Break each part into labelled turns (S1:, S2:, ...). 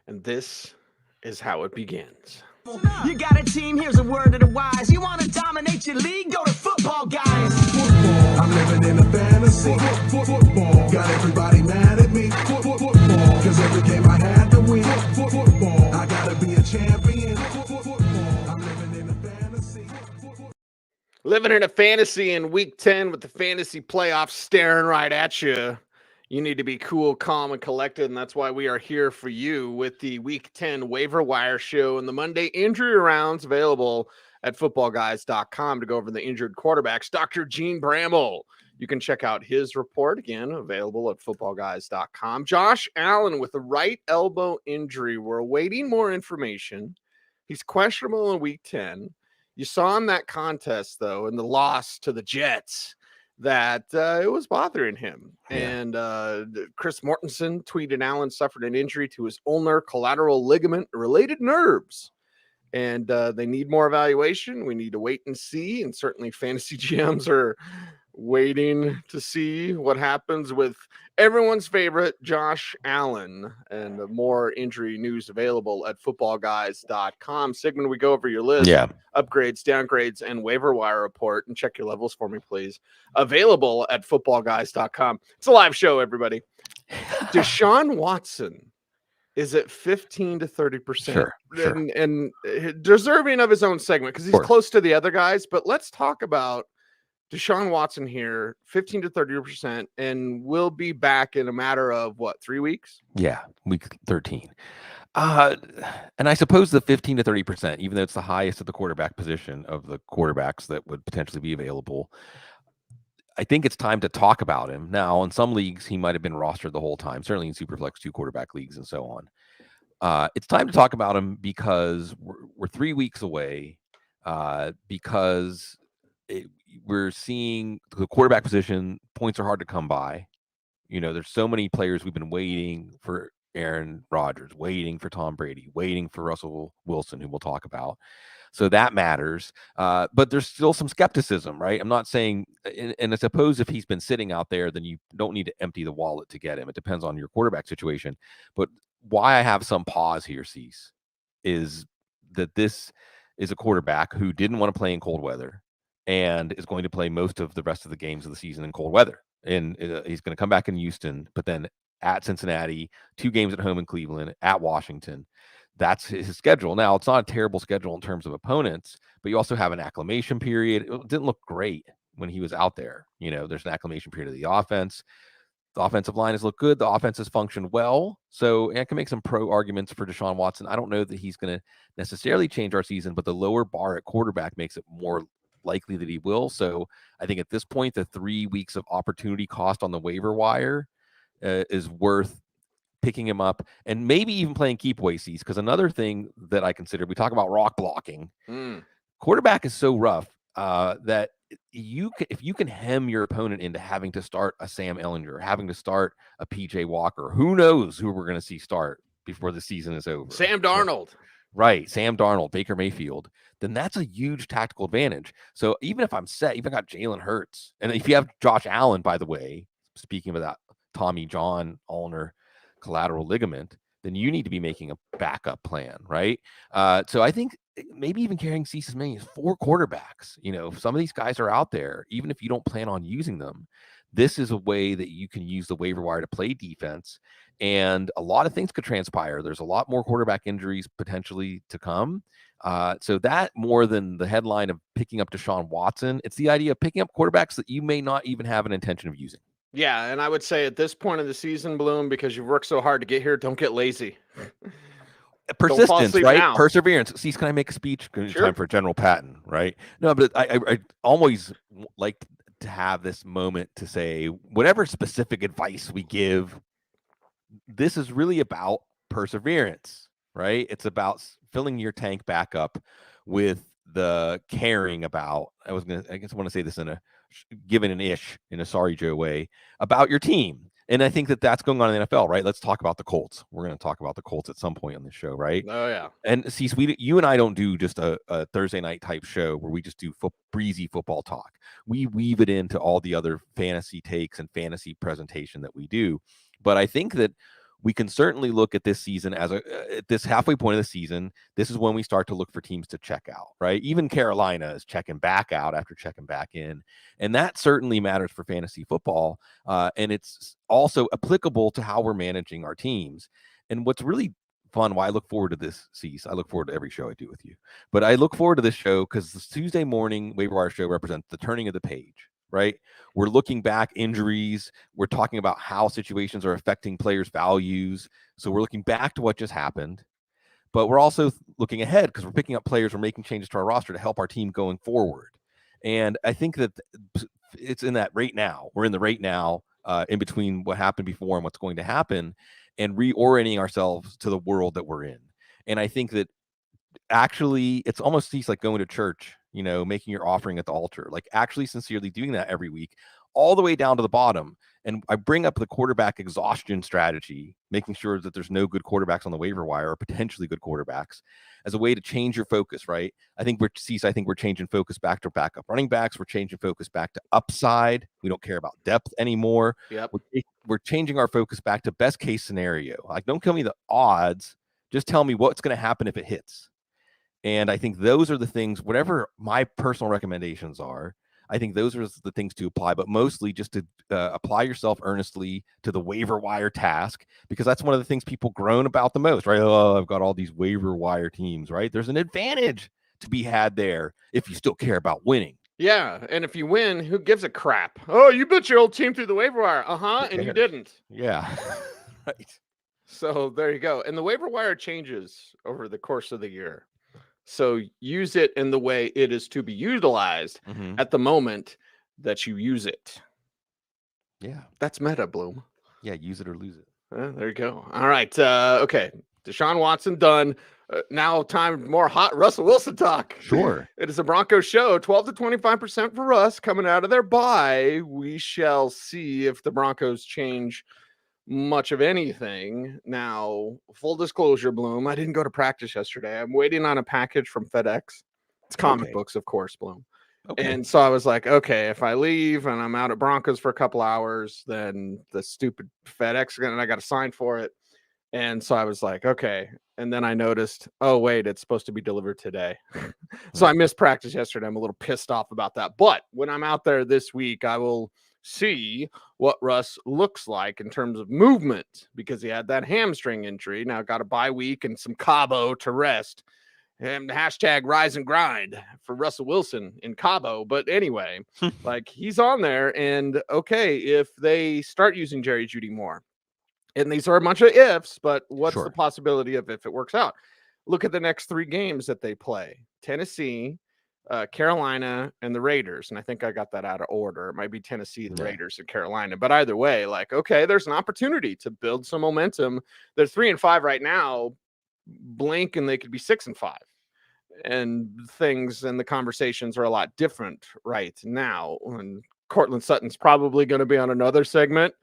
S1: and this is how it begins.
S2: You got a team, here's a word to the wise. You want to dominate your league? Go to Football Guys.
S3: Football, I'm living in a fantasy. Football, got everybody mad at me. Football, cause every game I had to win. Football, I gotta be a champion. Football, I'm living in a fantasy.
S1: Living in a fantasy in week 10 with the fantasy playoffs staring right at you. You need to be cool, calm, and collected, and that's why we are here for you with the Week 10 Waiver Wire Show and the Monday injury rounds available at footballguys.com to go over the injured quarterbacks. Dr. Gene Bramble, you can check out his report, again, available at footballguys.com. Josh Allen with a right elbow injury. We're awaiting more information. He's questionable in Week 10. You saw in that contest, though, in the loss to the Jets, that it was bothering him.
S4: Yeah.
S1: And Chris Mortensen tweeted Allen suffered an injury to his ulnar collateral ligament related nerves. And they need more evaluation. We need to wait and see. And certainly fantasy GMs are waiting to see what happens with everyone's favorite Josh Allen, and more injury news available at footballguys.com. Sigmund, we go over your list.
S4: Yeah.
S1: Upgrades, downgrades, and waiver wire report, and check your levels for me, please. Available at footballguys.com. It's a live show, everybody. Deshaun Watson is at 15 to 30%.
S4: Sure.
S1: And deserving of his own segment because he's close to the other guys. But let's talk about Deshaun Watson here, 15 to 30%, and we'll be back in a matter of, 3 weeks?
S4: Yeah, week 13. And I suppose the 15 to 30%, even though it's the highest at the quarterback position of the quarterbacks that would potentially be available, I think it's time to talk about him. Now, in some leagues, he might have been rostered the whole time, certainly in Superflex 2 quarterback leagues and so on. It's time to talk about him because we're 3 weeks away, because we're seeing the quarterback position, points are hard to come by. You know, there's so many players we've been waiting for: Aaron Rodgers, waiting for Tom Brady, waiting for Russell Wilson, who we'll talk about. So that matters. But there's still some skepticism, right? I'm not saying, and I suppose if he's been sitting out there, then you don't need to empty the wallet to get him. It depends on your quarterback situation. But why I have some pause here, Cecil, is that this is a quarterback who didn't want to play in cold weather and is going to play most of the rest of the games of the season in cold weather. And he's going to come back in Houston, but then at Cincinnati, 2 games at home in Cleveland, at Washington. That's his schedule. Now, it's not a terrible schedule in terms of opponents, but you also have an acclimation period. It didn't look great when he was out there. You know, there's an acclimation period of the offense. The offensive line has looked good. The offense has functioned well. So I can make some pro arguments for Deshaun Watson. I don't know that he's going to necessarily change our season, but the lower bar at quarterback makes it more likely that he will. So I think at this point, the 3 weeks of opportunity cost on the waiver wire is worth picking him up and maybe even playing keep away seats. Because another thing that I consider, we talk about rock blocking. Quarterback is so rough that if you can hem your opponent into having to start a Sam Ehlinger, having to start a PJ Walker, who knows who we're going to see start before the season is over.
S1: Sam Darnold.
S4: Right. Sam Darnold, Baker Mayfield. Then that's a huge tactical advantage. So even if I'm set, even got Jalen Hurts, and if you have Josh Allen, by the way, speaking of that Tommy John ulnar collateral ligament, then you need to be making a backup plan, right? So I think maybe even carrying Cecil's many is 4 quarterbacks. You know, some of these guys are out there, even if you don't plan on using them. This is a way that you can use the waiver wire to play defense, and a lot of things could transpire. There's a lot more quarterback injuries potentially to come. So that, more than the headline of picking up Deshaun Watson, it's the idea of picking up quarterbacks that you may not even have an intention of using.
S1: Yeah, and I would say at this point of the season, Bloom, because you've worked so hard to get here, don't get lazy.
S4: Persistence, right?
S1: Now.
S4: Perseverance. See, can I make a speech?
S1: Sure.
S4: Time for General Patton, right? No, but I always like to have this moment to say, whatever specific advice we give, this is really about perseverance, right? It's about filling your tank back up with the caring about, I guess I want to say this in a given an ish in a sorry Joe way, about your team. And I think that that's going on in the NFL, right? Let's talk about the Colts. We're going to talk about the Colts at some point on this show, right?
S1: Oh, yeah.
S4: And see, you and I don't do just a Thursday night type show where we just do breezy football talk. We weave it into all the other fantasy takes and fantasy presentation that we do. But I think that we can certainly look at this season as at this halfway point of the season. This is when we start to look for teams to check out, right? Even Carolina is checking back out after checking back in. And that certainly matters for fantasy football. And it's also applicable to how we're managing our teams. And what's really fun, why I look forward to this, Cecil, I look forward to every show I do with you, but I look forward to this show because the Tuesday morning waiver wire show represents the turning of the page, right? We're looking back, injuries. We're talking about how situations are affecting players' values. So we're looking back to what just happened, but we're also looking ahead because we're picking up players. We're making changes to our roster to help our team going forward. And I think that it's in that right now. We're in the right now, in between what happened before and what's going to happen, and reorienting ourselves to the world that we're in. And I think that actually it's almost like going to church, making your offering at the altar, like actually sincerely doing that every week, all the way down to the bottom. And I bring up the quarterback exhaustion strategy, making sure that there's no good quarterbacks on the waiver wire or potentially good quarterbacks as a way to change your focus, right? I think we're changing focus back to backup running backs. We're changing focus back to upside. We don't care about depth anymore.
S1: Yep.
S4: We're changing our focus back to best case scenario. Like, don't tell me the odds, just tell me what's going to happen if it hits. And I think those are the things, whatever my personal recommendations are, I think those are the things to apply, but mostly just to apply yourself earnestly to the waiver wire task, because that's one of the things people groan about the most, right? Oh, I've got all these waiver wire teams, right? There's an advantage to be had there if you still care about winning.
S1: Yeah, and if you win, who gives a crap? Oh, you built your old team through the waiver wire. And you didn't.
S4: Yeah. Right.
S1: So there you go. And the waiver wire changes over the course of the year. So use it in the way it is to be utilized at the moment that you use it.
S4: Yeah.
S1: That's meta, Bloom.
S4: Yeah, use it or lose it.
S1: There you go. All right. Okay. Deshaun Watson done. Now time more hot Russell Wilson talk.
S4: Sure.
S1: It is a Broncos show. 12 to 25% for Russ coming out of their bye. We shall see if the Broncos change much of anything. Now, full disclosure, Bloom, I didn't go to practice yesterday. I'm waiting on a package from FedEx. It's comic books, of course, Bloom. Okay. And so I was like, okay, if I leave and I'm out at Broncos for a couple hours, then the stupid FedEx, and I got to sign for it. And so I was like, okay. And then I noticed, oh, wait, it's supposed to be delivered today. So I missed practice yesterday. I'm a little pissed off about that. But when I'm out there this week, I will see what Russ looks like in terms of movement, because he had that hamstring injury. Now got a bye week and some Cabo to rest. And hashtag rise and grind for Russell Wilson in Cabo. But anyway, like, he's on there. And okay, if they start using Jerry Jeudy more, and these are a bunch of ifs, but what's the possibility of if it works out? Look at the next 3 games that they play: Tennessee, Carolina, and the Raiders. And I think I got that out of order. It might be Tennessee, the Raiders, and Carolina. But either way, like, okay, there's an opportunity to build some momentum. They're 3-5 right now. Blink and they could be 6-5. And things and the conversations are a lot different right now. And Cortland Sutton's probably going to be on another segment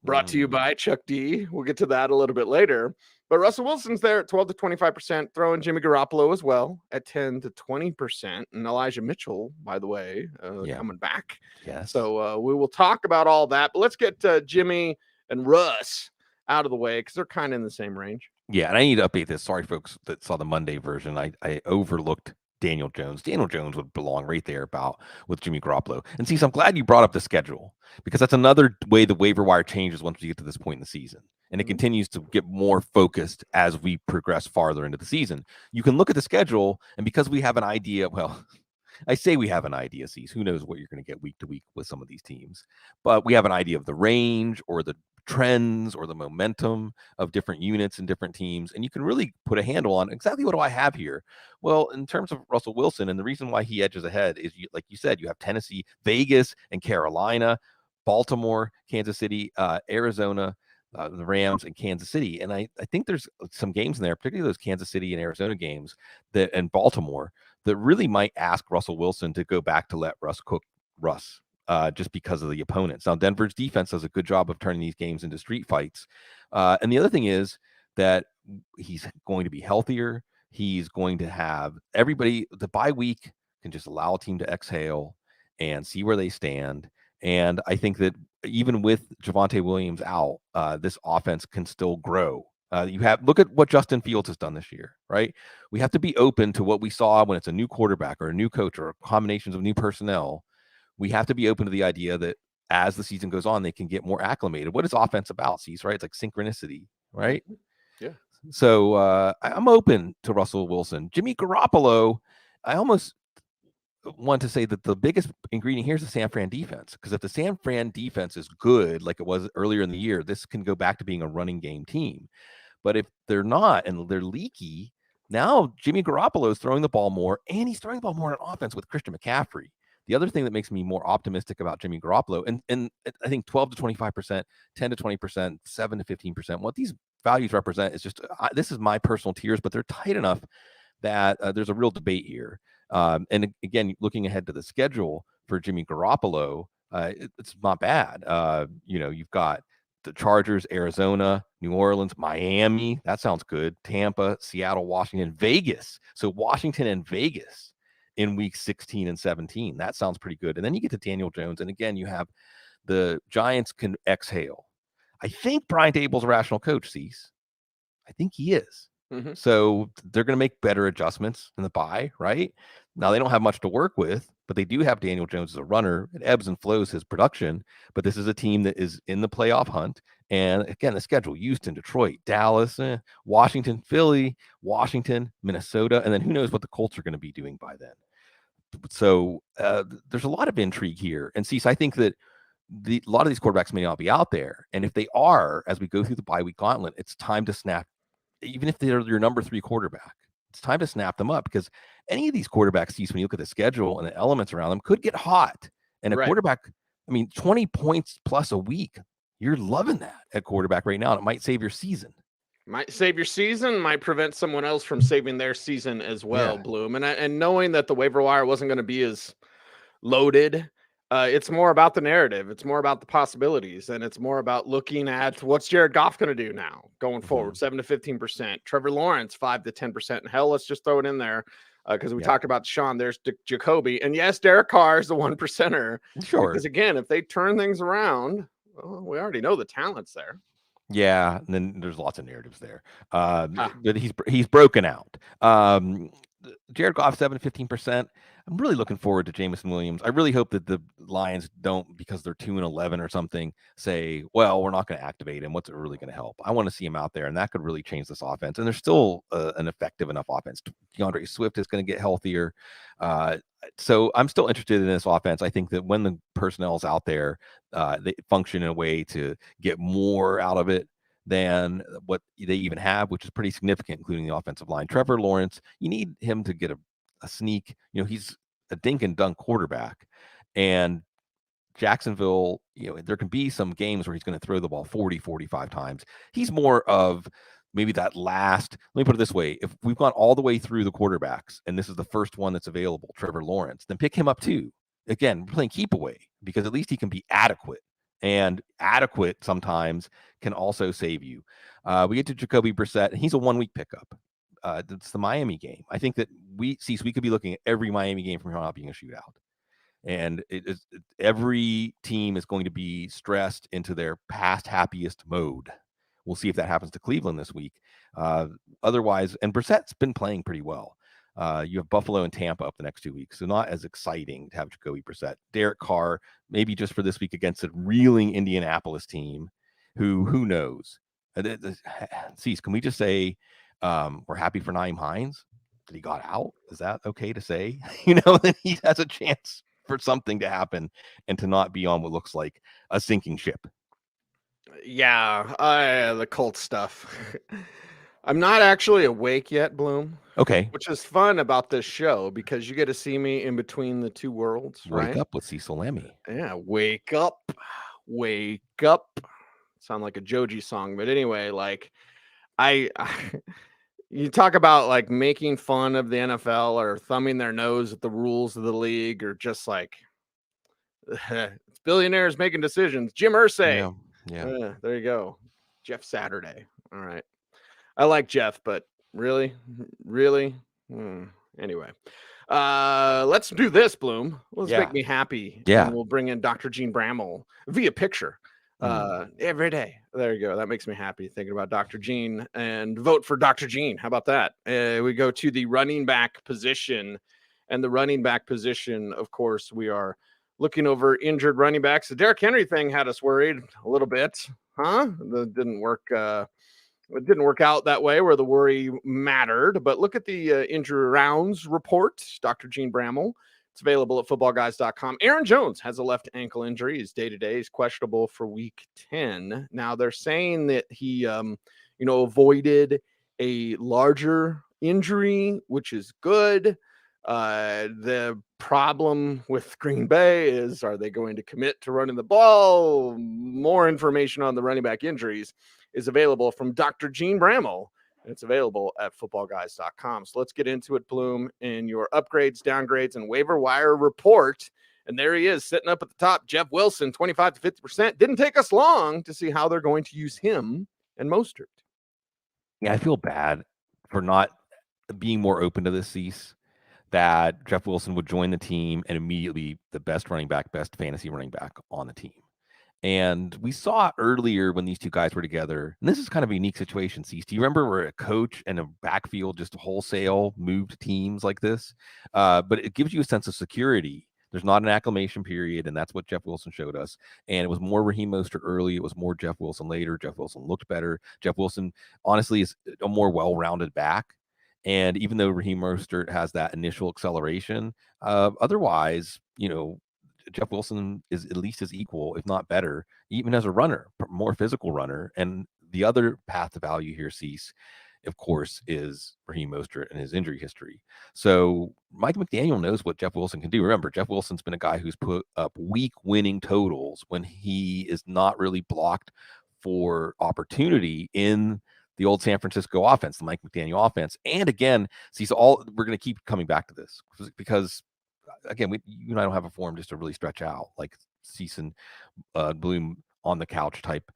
S1: brought to you by Chuck D. We'll get to that a little bit later. But Russell Wilson's there at 12 to 25%, throwing Jimmy Garoppolo as well at 10 to 20%. And Elijah Mitchell, by the way, coming back.
S4: Yes.
S1: So we will talk about all that. But let's get Jimmy and Russ out of the way, because they're kind of in the same range.
S4: Yeah, and I need to update this. Sorry, folks that saw the Monday version. I overlooked Daniel Jones. Daniel Jones would belong right there with Jimmy Garoppolo. And see, so I'm glad you brought up the schedule, because that's another way the waiver wire changes once we get to this point in the season. And it continues to get more focused as we progress farther into the season. You can look at the schedule, and because we have an idea, well, I say we have an idea, Cecil. Who knows what you're going to get week to week with some of these teams. But we have an idea of the range or the trends or the momentum of different units and different teams. And you can really put a handle on exactly what do I have here. Well, in terms of Russell Wilson, and the reason why he edges ahead is, like you said, you have Tennessee, Vegas, and Carolina, Baltimore, Kansas City, Arizona, the Rams, and Kansas City. And I think there's some games in there, particularly those Kansas City and Arizona games and Baltimore, that really might ask Russell Wilson to go back to let Russ cook Russ. Just because of the opponents. Now, Denver's defense does a good job of turning these games into street fights. And the other thing is that he's going to be healthier. He's going to have everybody, the bye week can just allow a team to exhale and see where they stand And I think that even with Javonte Williams out, this offense can still grow. Look at what Justin Fields has done this year, right? We have to be open to what we saw when it's a new quarterback or a new coach or combinations of new personnel. We have to be open to the idea that as the season goes on, they can get more acclimated. What is offense about, Cease, right? It's like synchronicity, right?
S1: Yeah.
S4: So I'm open to Russell Wilson. Jimmy Garoppolo, I almost want to say that the biggest ingredient here is the San Fran defense, because if the San Fran defense is good like it was earlier in the year, this can go back to being a running game team. But if they're not and they're leaky, now Jimmy Garoppolo is throwing the ball more, and he's throwing the ball more on offense with Christian McCaffrey. The other thing that makes me more optimistic about Jimmy Garoppolo, and I think 12 to 25%, 10 to 20%, 7 to 15%, what these values represent is just, this is my personal tiers, but they're tight enough that there's a real debate here. And again, looking ahead to the schedule for Jimmy Garoppolo, it's not bad. You've got the Chargers, Arizona, New Orleans, Miami. That sounds good. Tampa, Seattle, Washington, Vegas. So Washington and Vegas in weeks 16 and 17. That sounds pretty good. And then you get to Daniel Jones. And again, you have the Giants can exhale. I think Brian Dable's a rational coach, Cease. I think he is. Mm-hmm. So they're going to make better adjustments in the bye, right? Now, they don't have much to work with, but they do have Daniel Jones as a runner. It ebbs and flows his production, but this is a team that is in the playoff hunt. And again, the schedule: Houston, Detroit, Dallas, Washington, Philly, Washington, Minnesota, and then who knows what the Colts are going to be doing by then. So there's a lot of intrigue here. And Cease, I think that a lot of these quarterbacks may not be out there. And if they are, as we go through the bye week gauntlet, it's time to snap. Even if they're your number 3 quarterback, it's time to snap them up, because any of these quarterbacks, when you look at the schedule and the elements around them, could get hot. And a quarterback, 20 points plus a week, you're loving that at quarterback right now. And it might save your season.
S1: Might save your season, might prevent someone else from saving their season as well, Bloom. And knowing that the waiver wire wasn't going to be as loaded, it's more about the narrative. It's more about the possibilities, and it's more about looking at what's Jared Goff going to do now going forward. 7 to 15%. Trevor Lawrence 5 to 10%. And hell, let's just throw it in there because we talked about Sean. There's Jacoby, and yes, Derek Carr is the 1%er.
S4: Sure.
S1: Because again, if they turn things around, well, we already know the talent's there.
S4: Yeah, and then there's lots of narratives there. But he's broken out. Jared Goff 7 to 15%. I'm really looking forward to Jameson Williams. I really hope that the Lions don't, because they're 2-11 or something, say, well, we're not going to activate him. What's it really going to help? I want to see him out there, and that could really change this offense. And there's still an effective enough offense. DeAndre Swift is going to get healthier. So I'm still interested in this offense. I think that when the personnel's out there, they function in a way to get more out of it than what they even have, which is pretty significant, including the offensive line. Trevor Lawrence, you need him to get a sneak. He's a dink and dunk quarterback, and Jacksonville, there can be some games where he's going to throw the ball 40, 45 times. He's more of maybe that last, let me put it this way. If we've gone all the way through the quarterbacks and this is the first one that's available, Trevor Lawrence, then pick him up too. Again, we're playing keep away, because at least he can be adequate, and adequate sometimes can also save you. We get to Jacoby Brissett, and he's a 1-week pickup. It's the Miami game. I think that we could be looking at every Miami game from here on out being a shootout. And every team is going to be stressed into their past happiest mode. We'll see if that happens to Cleveland this week. Otherwise, and Brissett's been playing pretty well. You have Buffalo and Tampa up the next 2 weeks, so not as exciting to have Jacoby Brissett. Derek Carr, maybe just for this week against a reeling Indianapolis team, who knows? Cease, can we just say we're happy for Nyheim Hines that he got out? Is that okay to say? That he has a chance for something to happen and to not be on what looks like a sinking ship.
S1: Yeah, the Colts stuff. I'm not actually awake yet, Bloom.
S4: Okay.
S1: Which is fun about this show, because you get to see me in between the two worlds, right?
S4: Wake up with Cecil Lammey.
S1: Yeah, wake up. Wake up. Sound like a Joji song, but anyway, like you talk about like making fun of the NFL or thumbing their nose at the rules of the league, or just like it's billionaires making decisions. Jim Irsay. Yeah. There you go. Jeff Saturday. All right. I like Jeff, but really? Anyway. Let's do this, Bloom. Let's
S4: Yeah.
S1: make me happy.
S4: Yeah.
S1: And we'll bring in Dr. Gene Bramall via picture every day. There you go. That makes me happy thinking about Dr. Gene, and vote for Dr. Gene. How about that? We go to the running back position, and the running back position, of course, we are looking over injured running backs. The Derrick Henry thing had us worried a little bit, huh? That didn't work. It didn't work out that way where the worry mattered. But look at the injury rounds report, Dr. Gene Bramall. It's available at footballguys.com. Aaron Jones has a left ankle injury. He's day-to-day. He's questionable for week 10. Now, they're saying that he, avoided a larger injury, which is good. The problem with Green Bay is, are they going to commit to running the ball? More information on the running back injuries is available from Dr. Gene Bramall. And it's available at footballguys.com. So let's get into it, Bloom, in your upgrades, downgrades, and waiver wire report. And there he is, sitting up at the top. Jeff Wilson, 25 to 50%. Didn't take us long to see how they're going to use him and Mostert.
S4: Yeah, I feel bad for not being more open to this, Cease, that Jeff Wilson would join the team and immediately the best running back, best fantasy running back on the team. And we saw it earlier when these two guys were together. And this is kind of a unique situation, Cease. Do you remember where a coach and a backfield just wholesale moved teams like this? But it gives you a sense of security. There's not an acclimation period, and that's what Jeff Wilson showed us. And it was more Raheem Mostert early. It was more Jeff Wilson later. Jeff Wilson looked better. Jeff Wilson, honestly, is a more well-rounded back. And even though Raheem Mostert has that initial acceleration, otherwise, Jeff Wilson is at least as equal, if not better, even as a runner, more physical runner. And the other path to value here, Cease, of course, is Raheem Mostert and his injury history. So Mike McDaniel knows what Jeff Wilson can do. Remember, Jeff Wilson's been a guy who's put up week winning totals when he is not really blocked for opportunity in the old San Francisco offense, the Mike McDaniel offense. And again, Cease, we're going to keep coming back to this because again, you and I don't have a forum just to really stretch out like Cease and Bloom on the couch type,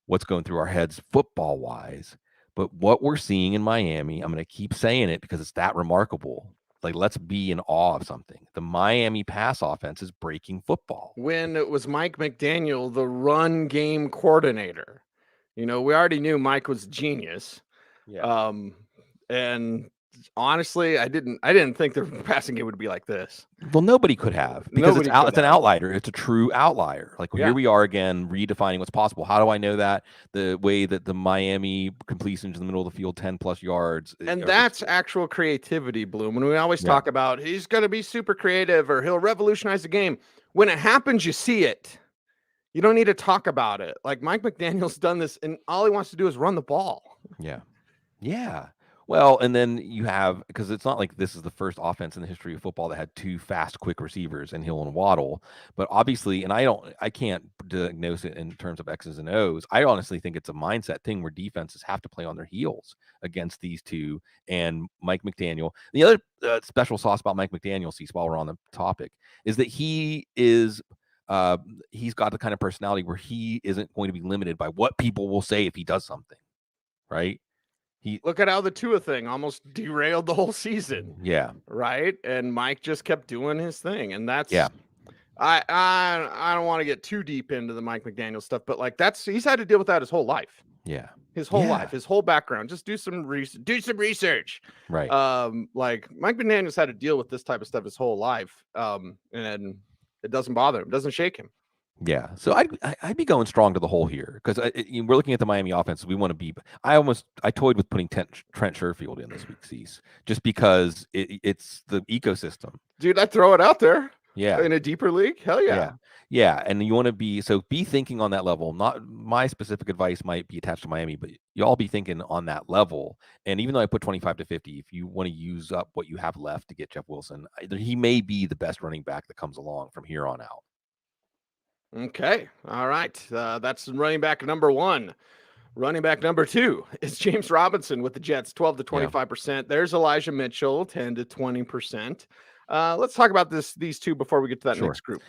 S4: what's going through our heads football wise. But what we're seeing in Miami, I'm going to keep saying it because it's that remarkable. Like, let's be in awe of something. The Miami pass offense is breaking football.
S1: When it was Mike McDaniel, the run game coordinator, we already knew Mike was a genius.
S4: Yeah.
S1: And honestly, I didn't think the passing game would be like this.
S4: Well, nobody could have, because it's an outlier. It's a true outlier. Like, here we are again, redefining what's possible. How do I know that? The way that the Miami completions in the middle of the field, 10 plus yards.
S1: And that's actual creativity, Bloom. When we always talk about he's going to be super creative or he'll revolutionize the game. When it happens, you see it. You don't need to talk about it. Like, Mike McDaniel's done this, and all he wants to do is run the ball.
S4: Yeah. Yeah. Well, and then you have, because it's not like this is the first offense in the history of football that had two fast, quick receivers in Hill and Waddle. But obviously, and I can't diagnose it in terms of X's and O's. I honestly think it's a mindset thing where defenses have to play on their heels against these two. And Mike McDaniel, the other special sauce about Mike McDaniel, Cease, while we're on the topic, is that he is he's got the kind of personality where he isn't going to be limited by what people will say if he does something, right?
S1: Look at how the Tua thing almost derailed the whole season.
S4: Yeah.
S1: Right. And Mike just kept doing his thing. And that's, I don't want to get too deep into the Mike McDaniel stuff, but like he's had to deal with that his whole life.
S4: Yeah.
S1: His whole life, his whole background. Just do some research.
S4: Right.
S1: Like Mike McDaniel's had to deal with this type of stuff his whole life. And it doesn't bother him. It doesn't shake him.
S4: Yeah, so I'd be going strong to the hole here because we're looking at the Miami offense. We want to be. I toyed with putting Trent Sherfield in this week, Cease, just because it's the ecosystem.
S1: Dude, I'd throw it out there.
S4: Yeah,
S1: in a deeper league, hell yeah.
S4: Yeah, and you want to be thinking on that level. Not my specific advice might be attached to Miami, but you all be thinking on that level. And even though I put 25 to 50, if you want to use up what you have left to get Jeff Wilson, he may be the best running back that comes along from here on out.
S1: Okay. All right. That's running back number one. Running back number two is James Robinson with the Jets, 12 to 25%. Yeah. There's Elijah Mitchell, 10 to 20%. Let's talk about these two before we get to that next group.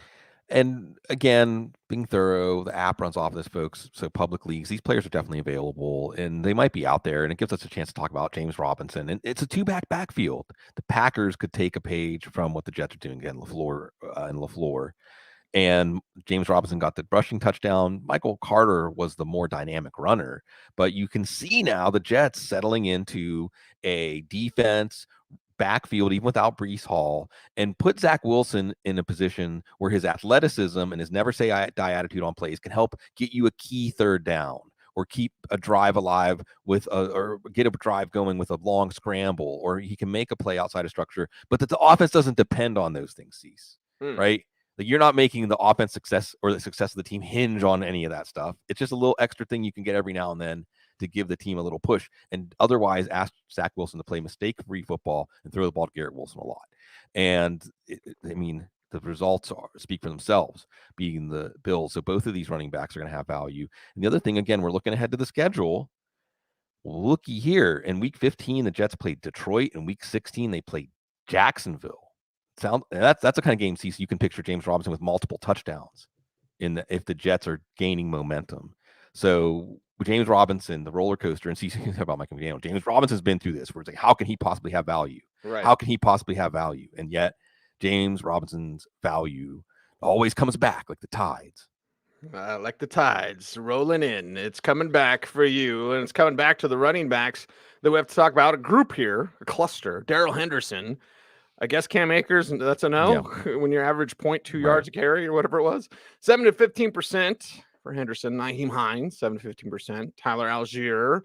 S4: And again, being thorough, the app runs off this, folks. So public leagues, these players are definitely available, and they might be out there. And it gives us a chance to talk about James Robinson. And it's a two-back backfield. The Packers could take a page from what the Jets are doing again, LaFleur. And James Robinson got the rushing touchdown. Michael Carter was the more dynamic runner. But you can see now the Jets settling into a defense backfield, even without Breece Hall, and put Zach Wilson in a position where his athleticism and his never say die attitude on plays can help get you a key third down or keep a drive alive or get a drive going with a long scramble, or he can make a play outside of structure, but that the offense doesn't depend on those things, right? Like, you're not making the offense success or the success of the team hinge on any of that stuff. It's just a little extra thing you can get every now and then to give the team a little push, and otherwise ask Zach Wilson to play mistake-free football and throw the ball to Garrett Wilson a lot. And I mean, the results speak for themselves, being the Bills. So both of these running backs are going to have value. And the other thing, again, we're looking ahead to the schedule. Looky here, in week 15, the Jets played Detroit. In week 16, they played Jacksonville. That's the kind of game, Cecil, you can picture James Robinson with multiple touchdowns if the Jets are gaining momentum. So James Robinson, the roller coaster, and Cecil, about Mike McDaniel, James Robinson's been through this, where it's like, how can he possibly have value?
S1: Right.
S4: How can he possibly have value? And yet James Robinson's value always comes back like the tides.
S1: Like the tides rolling in. It's coming back for you, and it's coming back to the running backs that we have to talk about. A group here, a cluster. Darrell Henderson. I guess Cam Akers, that's a no. Yeah. When your average 0.2 yards a carry or whatever it was. 7 to 15% for Henderson. Nyheim Hines, 7 to 15%. Tyler Algier,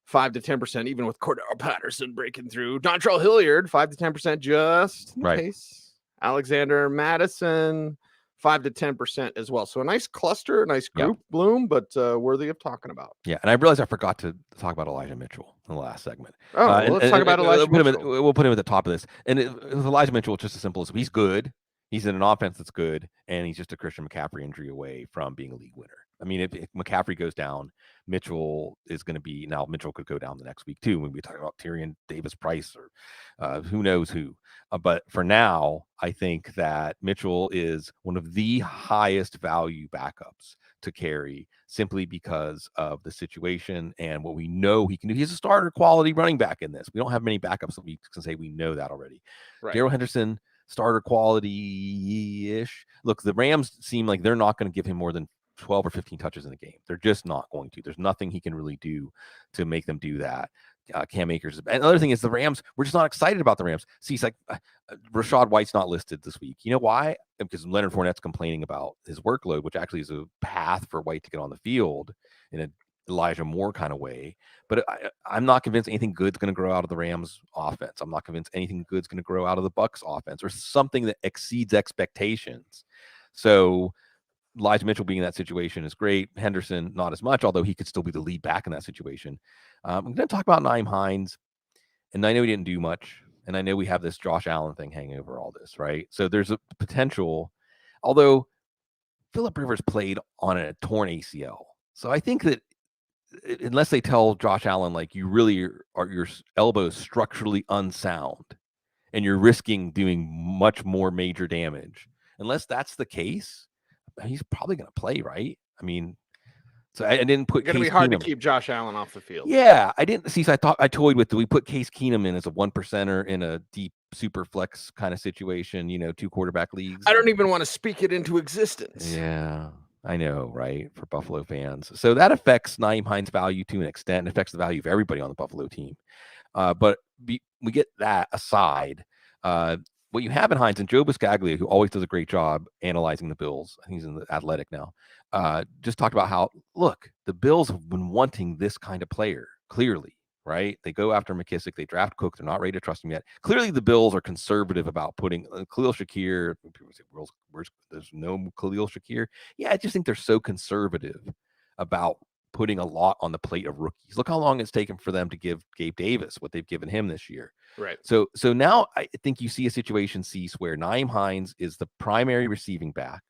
S1: 5 to 10%, even with Cordell Patterson breaking through. Dontrell Hilliard, 5 to 10% just in case. Alexander Madison, 5 to 10% as well. So a nice cluster, a nice group bloom, but worthy of talking about.
S4: Yeah, and I realized I forgot to talk about Elijah Mitchell in the last segment.
S1: Oh, let's talk about Elijah Mitchell.
S4: We'll put him at the top of this. And with Elijah Mitchell, it's just as simple as he's good. He's in an offense that's good, and he's just a Christian McCaffrey injury away from being a league winner. I mean, if McCaffrey goes down, Mitchell is going to be – now Mitchell could go down the next week too when we talk about Tyrion Davis-Price or who knows who. But for now, I think that Mitchell is one of the highest value backups to carry simply because of the situation and what we know he can do. He's a starter quality running back in this. We don't have many backups that we can say we know that already. Right. Darrell Henderson, starter quality-ish. Look, the Rams seem like they're not going to give him more than 12 or 15 touches in a game. They're just not going to. There's nothing he can really do to make them do that. Cam Akers. And another thing is the Rams, we're just not excited about the Rams. See, it's like Rachaad White's not listed this week. You know why? Because Leonard Fournette's complaining about his workload, which actually is a path for White to get on the field in an Elijah Moore kind of way. But I'm not convinced anything good's going to grow out of the Rams offense. I'm not convinced anything good's going to grow out of the Bucs offense or something that exceeds expectations. So Elijah Mitchell being in that situation is great. Henderson, not as much, although he could still be the lead back in that situation. I'm going to talk about Nyheim Hines, and I know he didn't do much, and I know we have this Josh Allen thing hanging over all this, right? So there's a potential, although Phillip Rivers played on a torn ACL. So I think that unless they tell Josh Allen, like, you really are, your elbow is structurally unsound, and you're risking doing much more major damage, unless that's the case, he's probably going to play, right? I mean, so I didn't put.
S1: It's going to be hard to keep Josh Allen off the field.
S4: Yeah, I didn't see. So I toyed with, do we put Case Keenum in as a 1%er in a deep super flex kind of situation? 2 quarterback leagues.
S1: I don't even want to speak it into existence.
S4: Yeah, I know, right? For Buffalo fans, so that affects Nyheim Hines' value to an extent. It affects the value of everybody on the Buffalo team. But we get that aside. What you have in Hines, and Joe Buscaglia, who always does a great job analyzing the Bills, I think he's in the Athletic now, just talked about how, look, the Bills have been wanting this kind of player, clearly, right? They go after McKissick, they draft Cook, they're not ready to trust him yet. Clearly, the Bills are conservative about putting Khalil Shakir. People say, there's no Khalil Shakir. Yeah, I just think they're so conservative about putting a lot on the plate of rookies. Look how long it's taken for them to give Gabe Davis what they've given him this year.
S1: Right.
S4: So now I think you see a situation, Cease, where Nyheim Hines is the primary receiving back.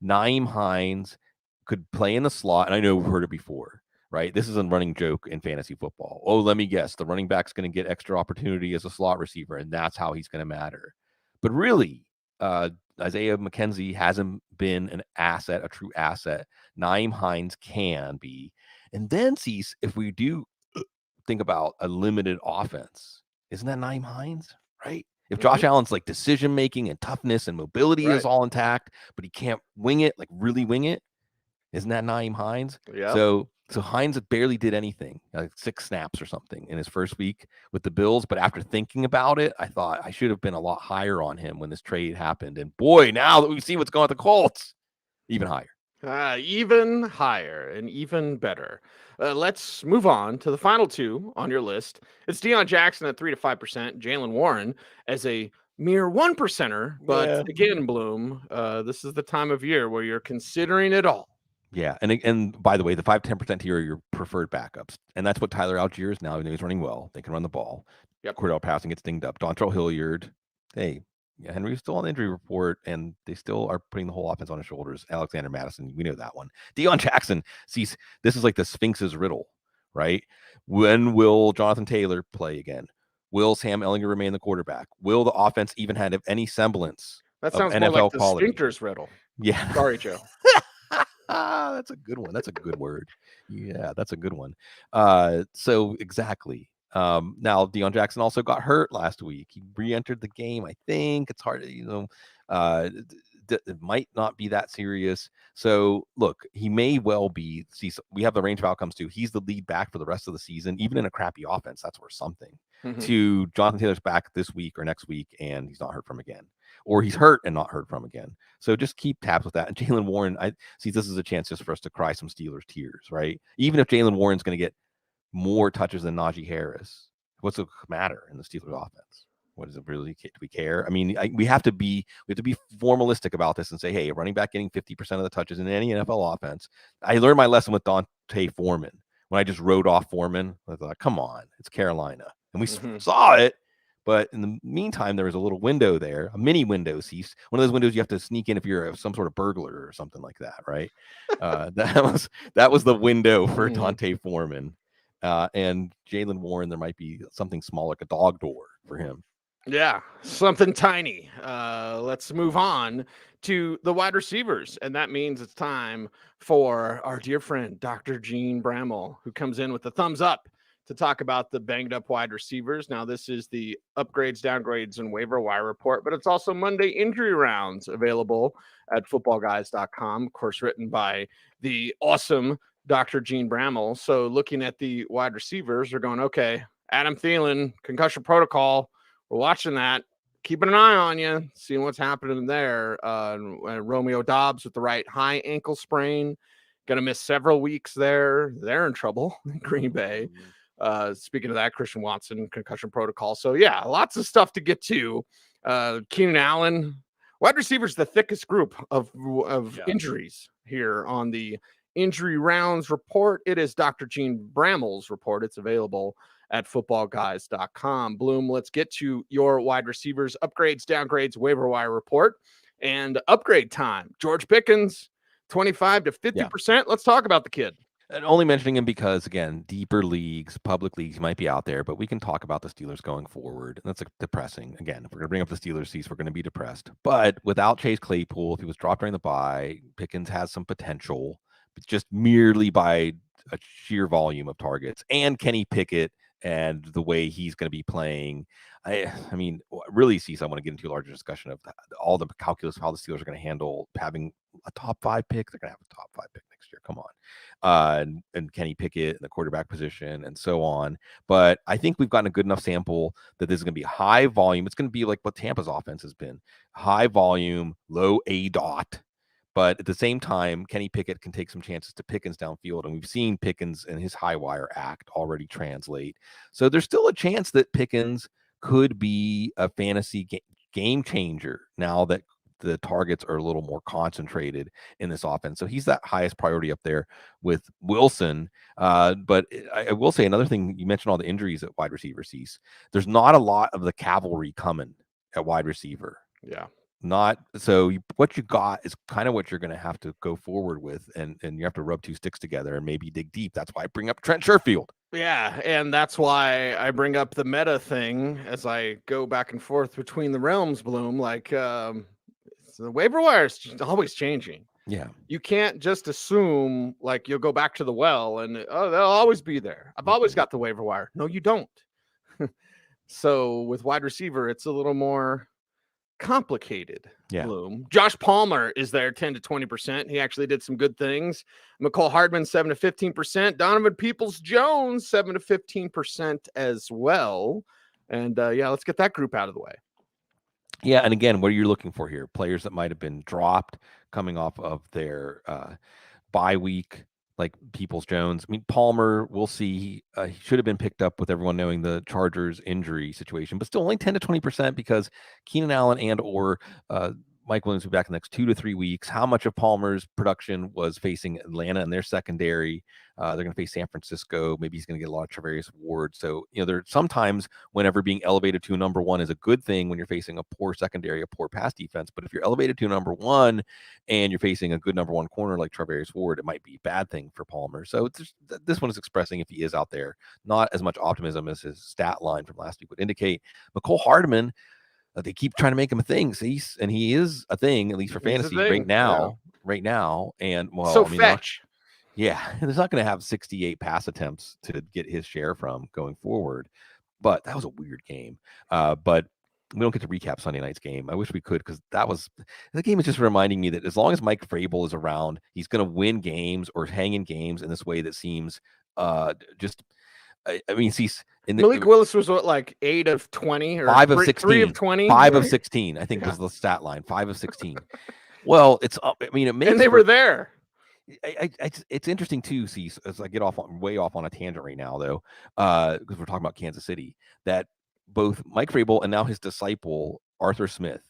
S4: Nyheim Hines could play in the slot, and I know we've heard it before, right? This is a running joke in fantasy football. Oh, let me guess. The running back's going to get extra opportunity as a slot receiver, and that's how he's going to matter. But really, Isaiah McKenzie hasn't been an asset, a true asset. Nyheim Hines can be. And then, Cease, if we do think about a limited offense, isn't that Nyheim Hines, right? If Josh Allen's like decision making and toughness and mobility is all intact, but he can't wing it, like really wing it, isn't that Nyheim Hines?
S1: Yeah.
S4: So Hines barely did anything, like 6 snaps or something in his first week with the Bills. But after thinking about it, I thought I should have been a lot higher on him when this trade happened. And boy, now that we see what's going on with the Colts, even higher.
S1: Even higher and even better. Let's move on to the final 2 on your list. It's Deion Jackson at 3 to 5%, Jaylen Warren as a mere 1%er. But again, Bloom, this is the time of year where you're considering it all.
S4: Yeah, and by the way, the 5-10% here are your preferred backups, and that's what Tyler Algier is now. He's running well; they can run the ball.
S1: Yep.
S4: Cordell Passing gets dinged up. Dontrell Hilliard, hey, Henry's still on the injury report, and they still are putting the whole offense on his shoulders. Alexander Madison, we know that one. Deion Jackson, sees this is like the Sphinx's riddle, right? When will Jonathan Taylor play again? Will Sam Ehlinger remain the quarterback? Will the offense even have any semblance?
S1: That sounds
S4: of
S1: more
S4: NFL
S1: like the
S4: quality?
S1: Sphincter's riddle.
S4: Yeah,
S1: sorry, Joe.
S4: That's a good one. That's a good word. Yeah, that's a good one. So exactly. Now Deion Jackson also got hurt last week. He re-entered the game. I think it's hard to, it might not be that serious. So look, he may well be. See, we have the range of outcomes too. He's the lead back for the rest of the season, even in a crappy offense. That's worth something. To Jonathan Taylor's back this week or next week, and he's not hurt from again. Or he's hurt and not heard from again. So just keep tabs with that. And Jaylen Warren, I see this is a chance just for us to cry some Steelers tears, right? Even if Jaylen Warren's going to get more touches than Najee Harris, what's the matter in the Steelers offense? What does it really? Do we care? I mean, we have to be formalistic about this and say, hey, a running back getting 50% of the touches in any NFL offense. I learned my lesson with Dante Foreman when I just wrote off Foreman. I thought, come on, it's Carolina, and we saw it. But in the meantime, there was a little window there, a mini window, Cease. One of those windows you have to sneak in if you're some sort of burglar or something like that, right? That was the window for Dante Foreman. And Jaylen Warren, there might be something small like a dog door for him.
S1: Yeah, something tiny. Let's move on to the wide receivers. And that means it's time for our dear friend, Dr. Gene Bramall, who comes in with the thumbs up to talk about the banged up wide receivers. Now, this is the upgrades, downgrades, and waiver wire report, but it's also Monday injury rounds available at footballguys.com, of course, written by the awesome Dr. Gene Bramall. So looking at the wide receivers, we're going, okay, Adam Thielen, concussion protocol. We're watching that, keeping an eye on you, seeing what's happening there. Romeo Dobbs with the right high ankle sprain, going to miss several weeks there. They're in trouble in Green Bay. Speaking of that, Christian Watson, concussion protocol. So, yeah, lots of stuff to get to. Keenan Allen, wide receivers, the thickest group of injuries here on the injury rounds report. It is Dr. Gene Bramall's report. It's available at footballguys.com. Bloom, let's get to your wide receivers, upgrades, downgrades, waiver wire report, and upgrade time. George Pickens, 25 to 50%. Yeah. Let's talk about the kid.
S4: And only mentioning him because, again, deeper leagues, public leagues, he might be out there, but we can talk about the Steelers going forward. And that's depressing. Again, if we're going to bring up the Steelers seats, we're going to be depressed. But without Chase Claypool, if he was dropped during the bye, Pickens has some potential, but just merely by a sheer volume of targets. And Kenny Pickett and the way he's going to be playing. I mean, really, Cecil, I want to get into a larger discussion of all the calculus of how the Steelers are going to handle having a top 5 pick. They're going to have a top 5 pick next year. Come on. And Kenny Pickett in the quarterback position and so on. But I think we've gotten a good enough sample that this is going to be high volume. It's going to be like what Tampa's offense has been. High volume, low A dot. But at the same time, Kenny Pickett can take some chances to Pickens downfield. And we've seen Pickens and his high wire act already translate. So there's still a chance that Pickens could be a fantasy game changer now that the targets are a little more concentrated in this offense. So he's that highest priority up there with Wilson. But I will say another thing. You mentioned all the injuries at wide receiver, Cease. There's not a lot of the cavalry coming at wide receiver.
S1: Yeah.
S4: Not so what you got is kind of what you're going to have to go forward with, and you have to rub 2 sticks together and maybe dig deep. That's why I bring up Trent Sherfield.
S1: Yeah, and that's why I bring up the meta thing as I go back and forth between the realms, Bloom. Like, So the waiver wire is always changing.
S4: Yeah.
S1: You can't just assume like you'll go back to the well and they'll always be there. I've always got the waiver wire. No, you don't. So with wide receiver, it's a little more complicated.
S4: Yeah.
S1: Bloom. Josh Palmer is there 10 to 20%. He actually did some good things. McCole Hardman 7 to 15%. Donovan Peoples-Jones 7 to 15% as well. And let's get that group out of the way.
S4: Yeah, and again, what are you looking for here? Players that might have been dropped coming off of their bye week, like Peoples-Jones. I mean, Palmer, we'll see. He should have been picked up with everyone knowing the Chargers injury situation, but still only 10 to 20% because Keenan Allen and or Mike Williams will be back in the next 2 to 3 weeks. How much of Palmer's production was facing Atlanta and their secondary? They're going to face San Francisco. Maybe he's going to get a lot of Travarius Ward. So, there sometimes whenever being elevated to a number one is a good thing when you're facing a poor secondary, a poor pass defense. But if you're elevated to a number one and you're facing a good number one corner like Travarius Ward, it might be a bad thing for Palmer. So this one is expressing if he is out there, not as much optimism as his stat line from last week would indicate. McCole Hardman, they keep trying to make him a thing, and he is a thing, at least for fantasy right now.
S1: Yeah.
S4: Right now, and
S1: fetch.
S4: There's not going to have 68 pass attempts to get his share from going forward. But that was a weird game. But we don't get to recap Sunday night's game. I wish we could, because the game is just reminding me that as long as Mike Vrabel is around, he's going to win games or hang in games in this way that seems
S1: Malik Willis was what, like 8 of 20 or
S4: 5 of 16,
S1: 3 of 20,
S4: 5 of 16, I think was the stat line. 5 of 16. Well, it makes,
S1: and they were there.
S4: It's interesting too, Cecil, as I get way off on a tangent right now, though, because we're talking about Kansas City, that both Mike Vrabel and now his disciple Arthur Smith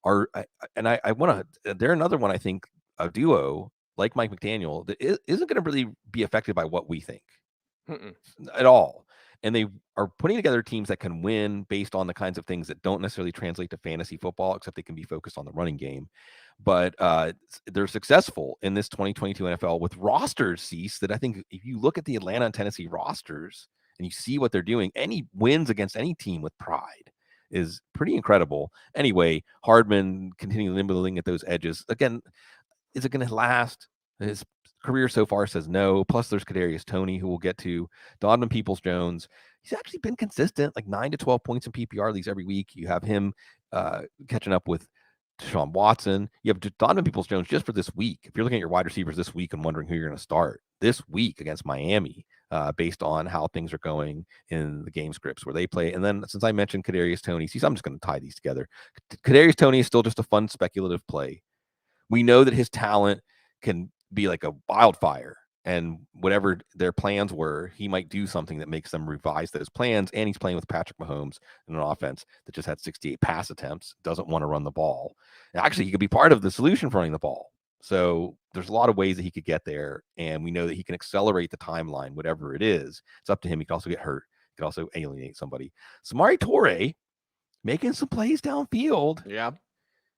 S4: are, they're another one, I think, a duo like Mike McDaniel that isn't going to really be affected by what we think. At all. And they are putting together teams that can win based on the kinds of things that don't necessarily translate to fantasy football, except they can be focused on the running game. But they're successful in this 2022 NFL with rosters, Cease, that I think if you look at the Atlanta and Tennessee rosters and you see what they're doing, any wins against any team with pride is pretty incredible. Anyway, Hardman continuing nibbling at those edges. Again, is it going to last? His career so far says no. Plus, there's Kadarius Toney, who we'll get to. Donovan Peoples-Jones. He's actually been consistent, like 9 to 12 points in PPR leagues every week. You have him catching up with Deshaun Watson. You have Donovan Peoples-Jones just for this week. If you're looking at your wide receivers this week and wondering who you're going to start this week against Miami, based on how things are going in the game scripts where they play. And then since I mentioned Kadarius Toney, I'm just going to tie these together. Kadarius Toney is still just a fun speculative play. We know that his talent can be like a wildfire, and whatever their plans were, he might do something that makes them revise those plans. And he's playing with Patrick Mahomes in an offense that just had 68 pass attempts, doesn't want to run the ball. And actually, he could be part of the solution for running the ball. So there's a lot of ways that he could get there, and we know that he can accelerate the timeline, whatever it is. It's up to him. He can also get hurt. He can also alienate somebody. Samori Toure making some plays downfield.
S1: Yeah.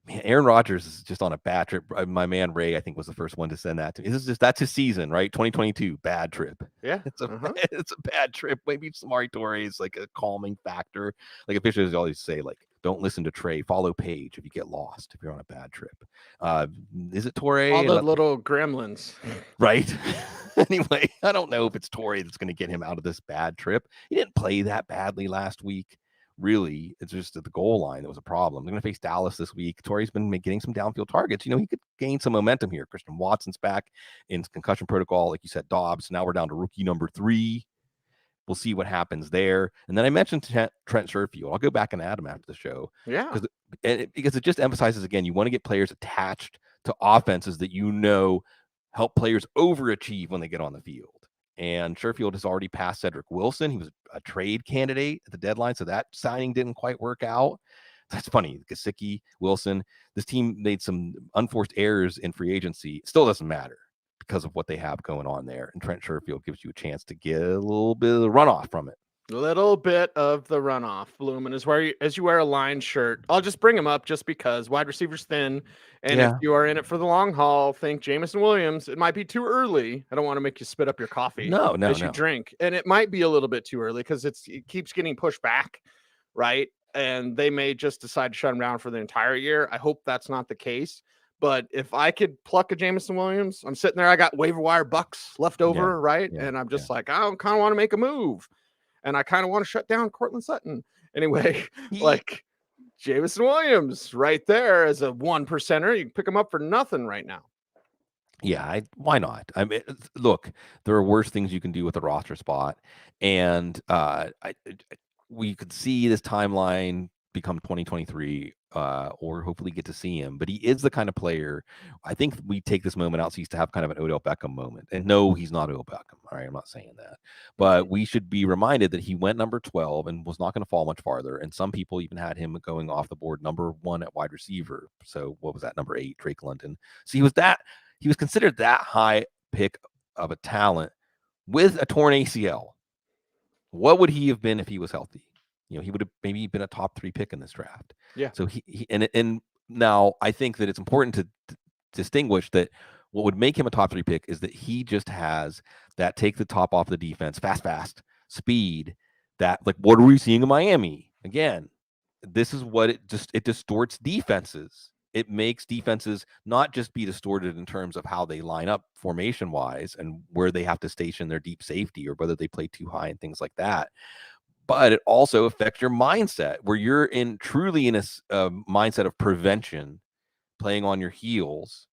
S4: Man, Aaron Rodgers is just on a bad trip. My man Ray, I think, was the first one to send that to me. That's his season, right? 2022, bad trip.
S1: Yeah,
S4: it's a bad trip. Maybe Samori Toure is like a calming factor. Like officials always say, like, don't listen to Trey, follow Paige if you get lost, if you're on a bad trip. Is it Toure?
S1: All the little gremlins,
S4: right? Anyway, I don't know if it's Toure that's going to get him out of this bad trip. He didn't play that badly last week. Really, it's just at the goal line that was a problem. They're going to face Dallas this week. Torrey's been getting some downfield targets. He could gain some momentum here. Christian Watson's back in concussion protocol. Like you said, Dobbs. Now we're down to rookie number 3. We'll see what happens there. And then I mentioned Trent Sherfield. I'll go back and add him after the show.
S1: Yeah.
S4: Because it just emphasizes, again, you want to get players attached to offenses that help players overachieve when they get on the field. And Sherfield has already passed Cedric Wilson. He was a trade candidate at the deadline, so that signing didn't quite work out. That's funny. Gesicki, Wilson, this team made some unforced errors in free agency. It still doesn't matter because of what they have going on there. And Trent Sherfield gives you a chance to get a little bit of the runoff from it.
S1: A little bit of the runoff. Bloom, is where as you wear a line shirt. I'll just bring him up just because wide receivers thin. And if you are in it for the long haul, think Jameson Williams. It might be too early. I don't want to make you spit up your coffee as you drink. And it might be a little bit too early because it keeps getting pushed back, right? And they may just decide to shut him down for the entire year. I hope that's not the case. But if I could pluck a Jameson Williams, I'm sitting there. I got waiver wire bucks left over, right?
S4: yeah,
S1: And I'm just like, I kind of want to make a move, and I kind of want to shut down Cortland Sutton anyway. Like Jameson Williams, right there as a 1%er. You can pick him up for nothing right now.
S4: Yeah, why not? I mean, look, there are worse things you can do with a roster spot, and we could see this timeline become 2023, or hopefully get to see him. But he is the kind of player. I think we take this moment out to have kind of an Odell Beckham moment. And no, he's not Odell Beckham. All right, I'm not saying that, but we should be reminded that he went number 12 and was not going to fall much farther. And some people even had him going off the board number 1 at wide receiver. So what was that? Number 8, Drake London. So he was considered that high pick of a talent with a torn ACL. What would he have been if he was healthy? He would have maybe been a top 3 pick in this draft.
S1: Yeah.
S4: So and now I think that it's important to distinguish that what would make him a top 3 pick is that he just has that take the top off the defense, fast speed. That, like, what are we seeing in Miami? Again, this is what it distorts defenses. It makes defenses not just be distorted in terms of how they line up formation wise and where they have to station their deep safety or whether they play too high and things like that. But it also affects your mindset where you're truly in a mindset of prevention, playing on your heels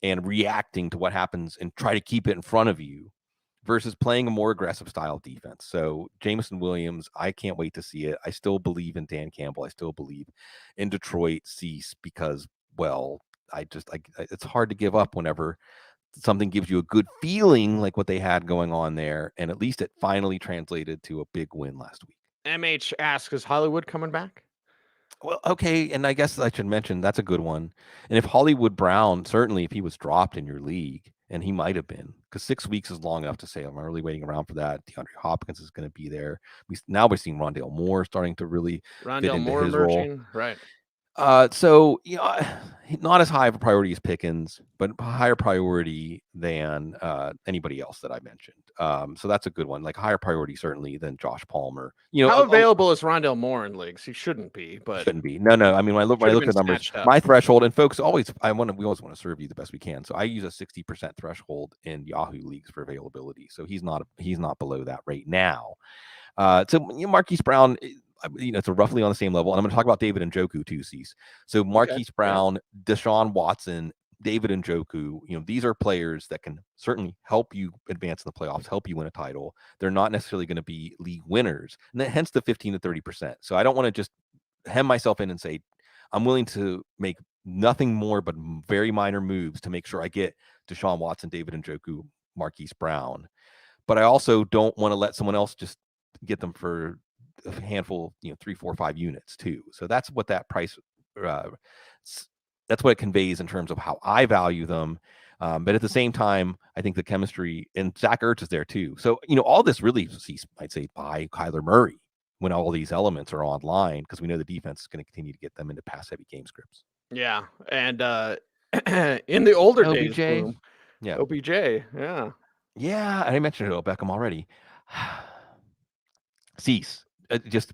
S4: and reacting to what happens and try to keep it in front of you versus playing a more aggressive style of defense. So Jameson Williams, I can't wait to see it. I still believe in Dan Campbell. I still believe in Detroit Cease because, well, it's hard to give up whenever something gives you a good feeling like what they had going on there. And at least it finally translated to a big win last week.
S1: MH asks, is Hollywood coming back?
S4: Well, okay. And I guess I should mention that's a good one. And if Hollywood Brown, certainly if he was dropped in your league, and he might have been, because 6 weeks is long enough to say I'm really waiting around for that. DeAndre Hopkins is going to be there. We're seeing Rondale Moore starting to really fit into his role.
S1: Right.
S4: So, not as high of a priority as Pickens, but higher priority than anybody else that I mentioned. So that's a good one. Like higher priority certainly than Josh Palmer.
S1: How available is Rondale Moore in leagues? He shouldn't be, but
S4: shouldn't be. No. I mean, when I look at numbers, my threshold, and folks, we always want to serve you the best we can. So I use a 60% threshold in Yahoo leagues for availability. So he's not below that right now. So Marquise Brown, it's roughly on the same level. And I'm going to talk about David Njoku too, Cease. So Marquise Brown, Deshaun Watson, David Njoku, these are players that can certainly help you advance in the playoffs, help you win a title. They're not necessarily going to be league winners, and hence the 15 to 30%. So I don't want to just hem myself in and say I'm willing to make nothing more but very minor moves to make sure I get Deshaun Watson, David Njoku, Marquise Brown. But I also don't want to let someone else just get them for a handful, 3, 4, 5 units too. So that's what that price, that's what it conveys in terms of how I value them. But at the same time, I think the chemistry, and Zach Ertz is there too. So, all this really, I'd say, by Kyler Murray when all these elements are online, because we know the defense is going to continue to get them into pass heavy game scripts.
S1: Yeah. And in the older
S4: OBJ,
S1: days, OBJ.
S4: Yeah. And I mentioned Odell Beckham already. Cease. Just,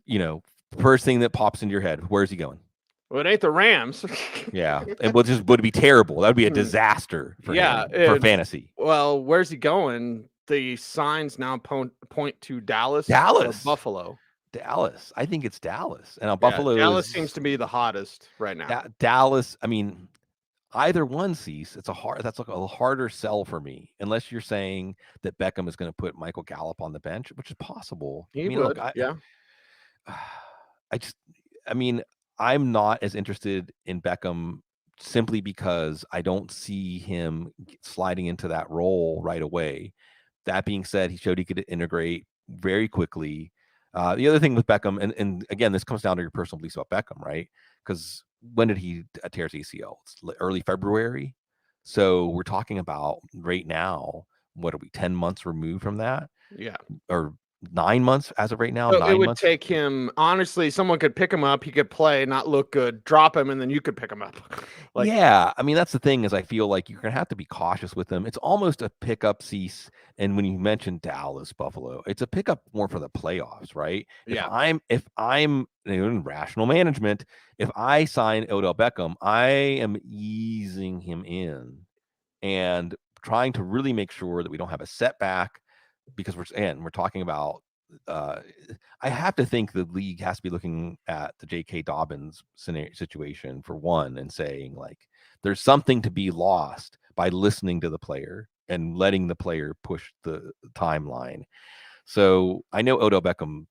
S4: first thing that pops into your head, where's he going?
S1: Well, it ain't the Rams.
S4: Yeah. It would be terrible. That would be a disaster for him, for fantasy.
S1: Well, where's he going? The signs now point to Dallas.
S4: Or
S1: Buffalo.
S4: Dallas. I think it's Dallas. And Buffalo.
S1: Dallas seems to be the hottest right now.
S4: Dallas, I mean, either one, Cease. That's like a harder sell for me, unless you're saying that Beckham is going to put Michael Gallup on the bench, which is possible. I'm not as interested in Beckham simply because I don't see him sliding into that role right away. That being said, he showed he could integrate very quickly. The other thing with Beckham, and again, this comes down to your personal beliefs about Beckham, right? Because when did he tear his ACL? It's early February. So we're talking about right now, what are we, 10 months removed from that?
S1: Yeah.
S4: Or 9 months as of right now.
S1: So
S4: 9
S1: it would
S4: months.
S1: take him, honestly, someone could pick him up, he could play, not look good, drop him, and then you could pick him up. Like,
S4: yeah, I mean that's the thing is I feel like you're gonna have to be cautious with them. It's almost a pickup cease. And when you mentioned Dallas, Buffalo, it's a pickup more for the playoffs, right?
S1: yeah.
S4: If I'm in rational management, if I sign Odell Beckham, I am easing him in and trying to really make sure that we don't have a setback because we're talking about. I have to think the league has to be looking at the J.K. Dobbins situation for one and saying like there's something to be lost by listening to the player and letting the player push the timeline. So I know Odell Beckham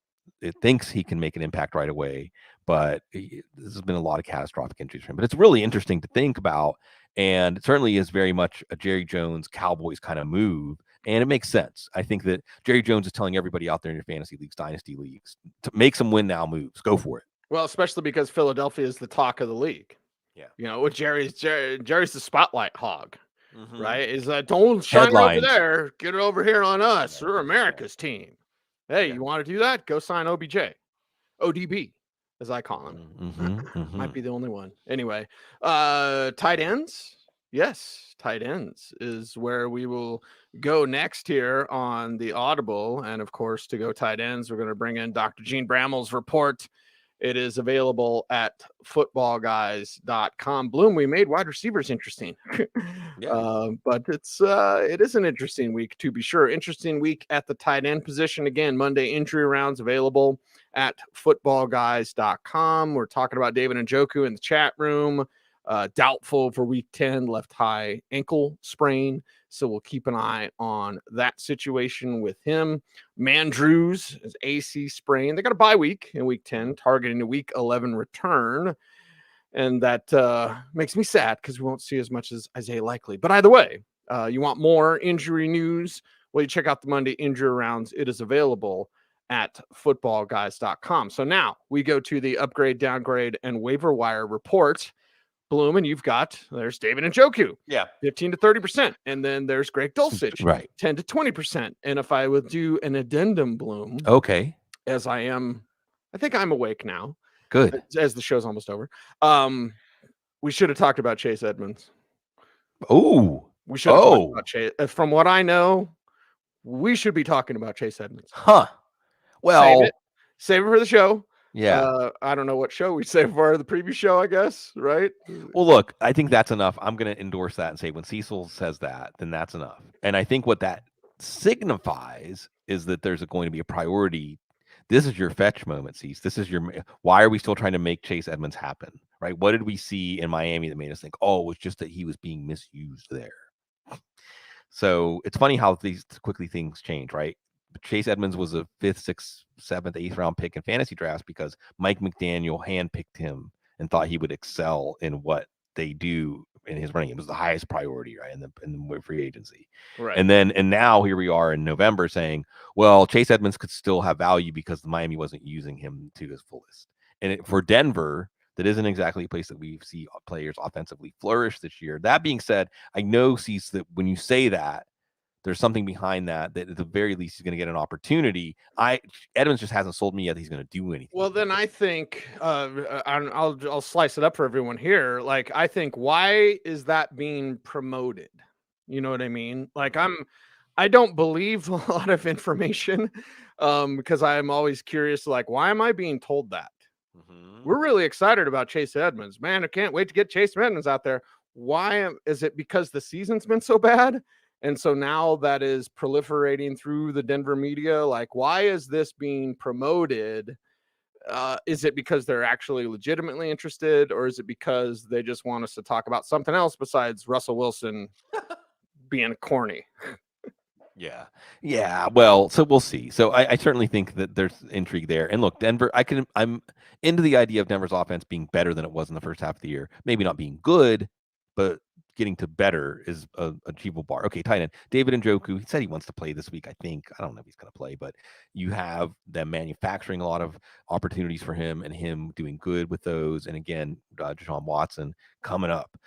S4: thinks he can make an impact right away, but this has been a lot of catastrophic injuries for him. But it's really interesting to think about, and it certainly is very much a Jerry Jones Cowboys kind of move. And it makes sense. I think that Jerry Jones is telling everybody out there in your fantasy leagues, dynasty leagues, to make some win now moves. Go for it.
S1: Well, especially because Philadelphia is the talk of the league.
S4: Yeah.
S1: You know, with Jerry's the spotlight hog,
S4: Mm-hmm.
S1: right? Is don't shine
S4: Headlines.
S1: over there, get it over here on us.
S4: Yeah,
S1: We're
S4: yeah.
S1: America's team. Hey,
S4: Yeah.
S1: you want to do that? Go sign OBJ, ODB, as I call him.
S4: Mm-hmm.
S1: Might be the only one. Anyway, tight ends. Yes, tight ends is where we will go next here on the Audible. And of course, to go tight ends, we're going to bring in Dr. Gene Brammel's report. It is available at footballguys.com. Bloom, we made wide receivers interesting. But it is an interesting week to be sure. Interesting week at the tight end position. Again, Monday injury rounds available at footballguys.com. We're talking about David Njoku in the chat room. Doubtful for week 10, left high ankle sprain. So we'll keep an eye on that situation with him. Mandrews is AC sprain. They got a bye week in week 10, targeting a week 11 return. And that makes me sad because we won't see as much as Isaiah Likely. But either way, you want more injury news? Well, you check out the Monday injury rounds. It is available at footballguys.com. So now we go to the upgrade, downgrade, and waiver wire report. Bloom, and there's David Njoku, 15 to 30%, and then there's Greg Dulcich,
S4: right,
S1: 10 to 20%. And if I would do an addendum, Bloom,
S4: okay,
S1: as I think I'm awake now.
S4: Good.
S1: As the show's almost over, we should have talked about Chase Edmonds.
S4: Oh,
S1: we should have talked about Chase. From what I know, we should be talking about Chase Edmonds.
S4: Huh? Well,
S1: save it for the show.
S4: Yeah.
S1: I don't know what show we say for the preview show, I guess, right?
S4: Well, look, I think that's enough. I'm going to endorse that and say when Cecil says that, then that's enough. And I think what that signifies is that there's going to be a priority. This is your fetch moment, Cecil. This is why are we still trying to make Chase Edmonds happen, right? What did we see in Miami that made us think, oh, it was just that he was being misused there? So it's funny how these quickly things change, right? Chase Edmonds was a 5th, 6th, 7th, 8th round pick in fantasy drafts because Mike McDaniel handpicked him and thought he would excel in what they do in his running. It was the highest priority, right, in the free agency.
S1: Right.
S4: And now here we are in November saying, well, Chase Edmonds could still have value because the Miami wasn't using him to his fullest. And for Denver, that isn't exactly a place that we see players offensively flourish this year. That being said, I know, Cease, that when you say that, there's something behind that at the very least he's going to get an opportunity. Edmonds just hasn't sold me yet that he's going to do anything.
S1: Well, then I think I'll slice it up for everyone here. Like, I think, why is that being promoted? You know what I mean? Like, I don't believe a lot of information because I'm always curious, like, why am I being told that? We're really excited about Chase Edmonds, man. I can't wait to get Chase Edmonds out there. Why is it because the season's been so bad? And so now that is proliferating through the Denver media. Like, why is this being promoted? Is it because they're actually legitimately interested, or is it because they just want us to talk about something else besides Russell Wilson being corny?
S4: Yeah. Well, so we'll see. So I certainly think that there's intrigue there. And look, Denver, I'm into the idea of Denver's offense being better than it was in the first half of the year. Maybe not being good, but getting to better is a achievable bar. Okay, tight end David Njoku. He said he wants to play this week. I think I don't know if he's going to play, but you have them manufacturing a lot of opportunities for him and him doing good with those. And again, Deshaun Watson coming up,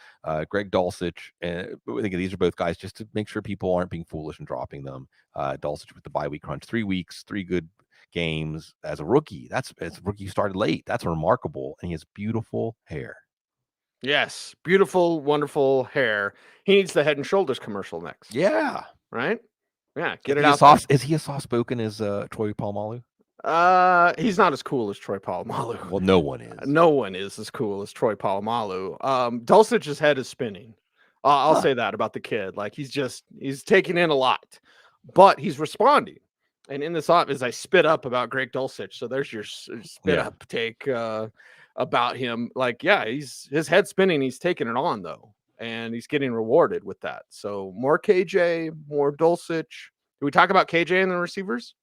S4: Greg Dulcich. I think these are both guys just to make sure people aren't being foolish and dropping them. Dulcich with the bye week crunch, 3 weeks, 3 good games as a rookie. As a rookie who started late. That's remarkable, and he has beautiful hair.
S1: Yes, beautiful, wonderful hair. He needs the Head and Shoulders commercial next.
S4: Yeah,
S1: right. Yeah, get
S4: is
S1: it out.
S4: Is he as soft spoken as Troy Polamalu?
S1: He's not as cool as Troy Polamalu.
S4: Well, no one is.
S1: No one is as cool as Troy Polamalu. Dulcich's head is spinning. I'll say that about the kid. Like he's taking in a lot, but he's responding. And in this office, I spit up about Greg Dulcich. So there's your spit up take about him. Like, yeah, his head spinning. He's taking it on though, and he's getting rewarded with that. So more KJ, more Dulcich. Do we talk about KJ and the receivers?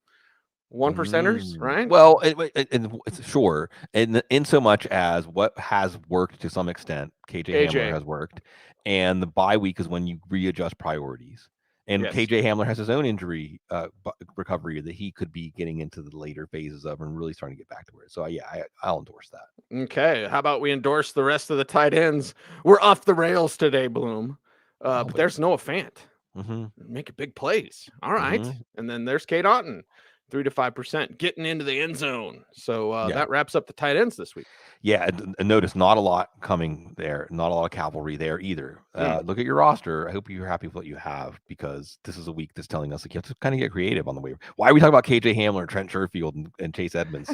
S1: 1%ers, right?
S4: Well, it's sure, and in so much as what has worked to some extent, KJ Hamler has worked, and the bye week is when you readjust priorities. And KJ Hamler has his own injury recovery that he could be getting into the later phases of and really starting to get back to where. So yeah, I'll endorse that.
S1: Okay, how about we endorse the rest of the tight ends? We're off the rails today, Bloom. But there's Noah Fant. Making big plays. All right, and then there's Cade Otton. 3 to 5% getting into the end zone. So that wraps up the tight ends this week.
S4: Yeah, and notice not a lot coming there, not a lot of cavalry there either. Look at your roster. I hope you're happy with what you have, because this is a week that's telling us that you have to kind of get creative on the waiver. Why are we talking about KJ Hamler, Trent Sherfield, and Chase Edmonds?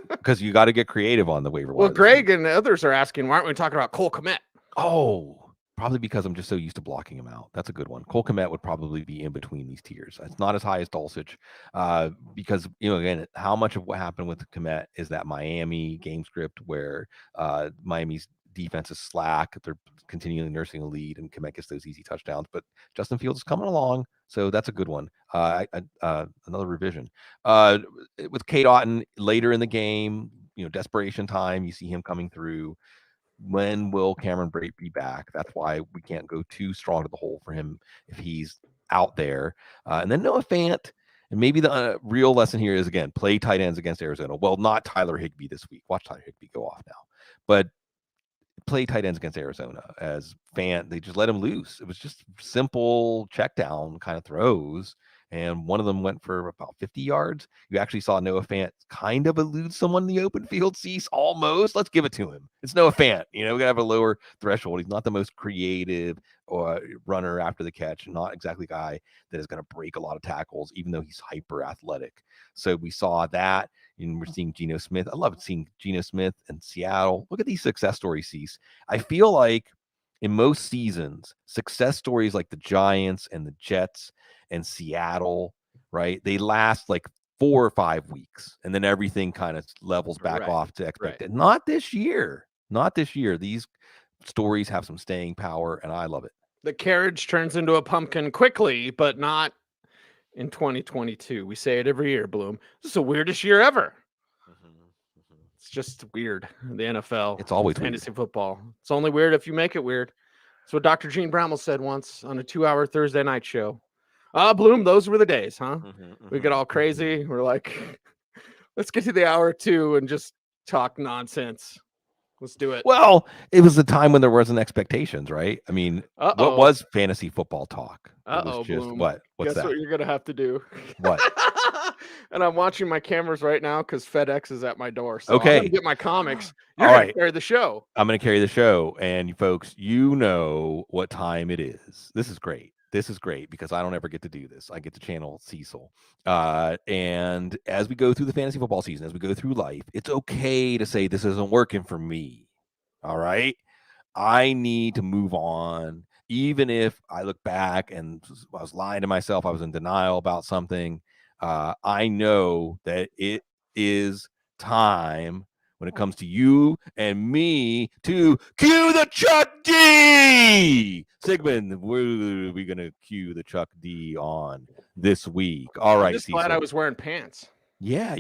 S4: Because you got to get creative on the waiver.
S1: Well, Greg and others are asking, why aren't we talking about Cole Kmet?
S4: Oh, probably because I'm just so used to blocking him out. That's a good one. Cole Kmet would probably be in between these tiers. It's not as high as Dulcich, because, again, how much of what happened with Kmet is that Miami game script where Miami's defense is slack. They're continually nursing a lead, and Kmet gets those easy touchdowns. But Justin Fields is coming along, so that's a good one. Another revision. With Cade Otton later in the game, desperation time, you see him coming through. When will Cameron Brate be back? That's why we can't go too strong to the hole for him if he's out there. And then Noah Fant. And maybe the real lesson here is, again, play tight ends against Arizona. Well, not Tyler Higbee this week. Watch Tyler Higbee go off now. But play tight ends against Arizona as Fant. They just let him loose. It was just simple check down kind of throws. And one of them went for about 50 yards. You actually saw Noah Fant kind of elude someone in the open field. Cease almost. Let's give it to him. It's Noah Fant. We got to have a lower threshold. He's not the most creative or runner after the catch. Not exactly a guy that is going to break a lot of tackles, even though he's hyper athletic. So we saw that. And we're seeing Geno Smith. I love seeing Geno Smith in Seattle. Look at these success stories, Cease. I feel like in most seasons, success stories like the Giants and the Jets and Seattle, right? They last like 4 or 5 weeks, and then everything kind of levels back off to expected. Not this year. Not this year. These stories have some staying power, and I love it.
S1: The carriage turns into a pumpkin quickly, but not in 2022. We say it every year, Bloom. This is the weirdest year ever. It's just weird. The NFL.
S4: It's always
S1: fantasy
S4: weird.
S1: Football. It's only weird if you make it weird. That's what Dr. Gene Bramwell said once on a 2-hour Thursday night show. Bloom, those were the days, huh? We get all crazy. We're like, let's get to the hour 2 and just talk nonsense. Let's do it.
S4: Well, it was the time when there wasn't expectations, right? I mean, what was fantasy football talk? It was just
S1: Bloom.
S4: What's
S1: Guess
S4: that?
S1: what you're gonna have to do?
S4: What?
S1: And I'm watching my cameras right now because FedEx is at my door. So
S4: okay,
S1: I'm gonna get my comics. You're
S4: all
S1: gonna
S4: right.
S1: carry the show.
S4: I'm gonna carry the show, and folks, you know what time it is. This is great. This is great because I don't ever get to do this. I get to channel Cecil. And as we go through the fantasy football season, as we go through life, it's okay to say this isn't working for me. All right. I need to move on. Even if I look back and I was lying to myself, I was in denial about something. I know that it is time when it comes to you and me to cue the Chuck D. Sigmund, we're going to cue the Chuck D on this week. All right,
S1: I'm just glad I was wearing pants.
S4: Yeah,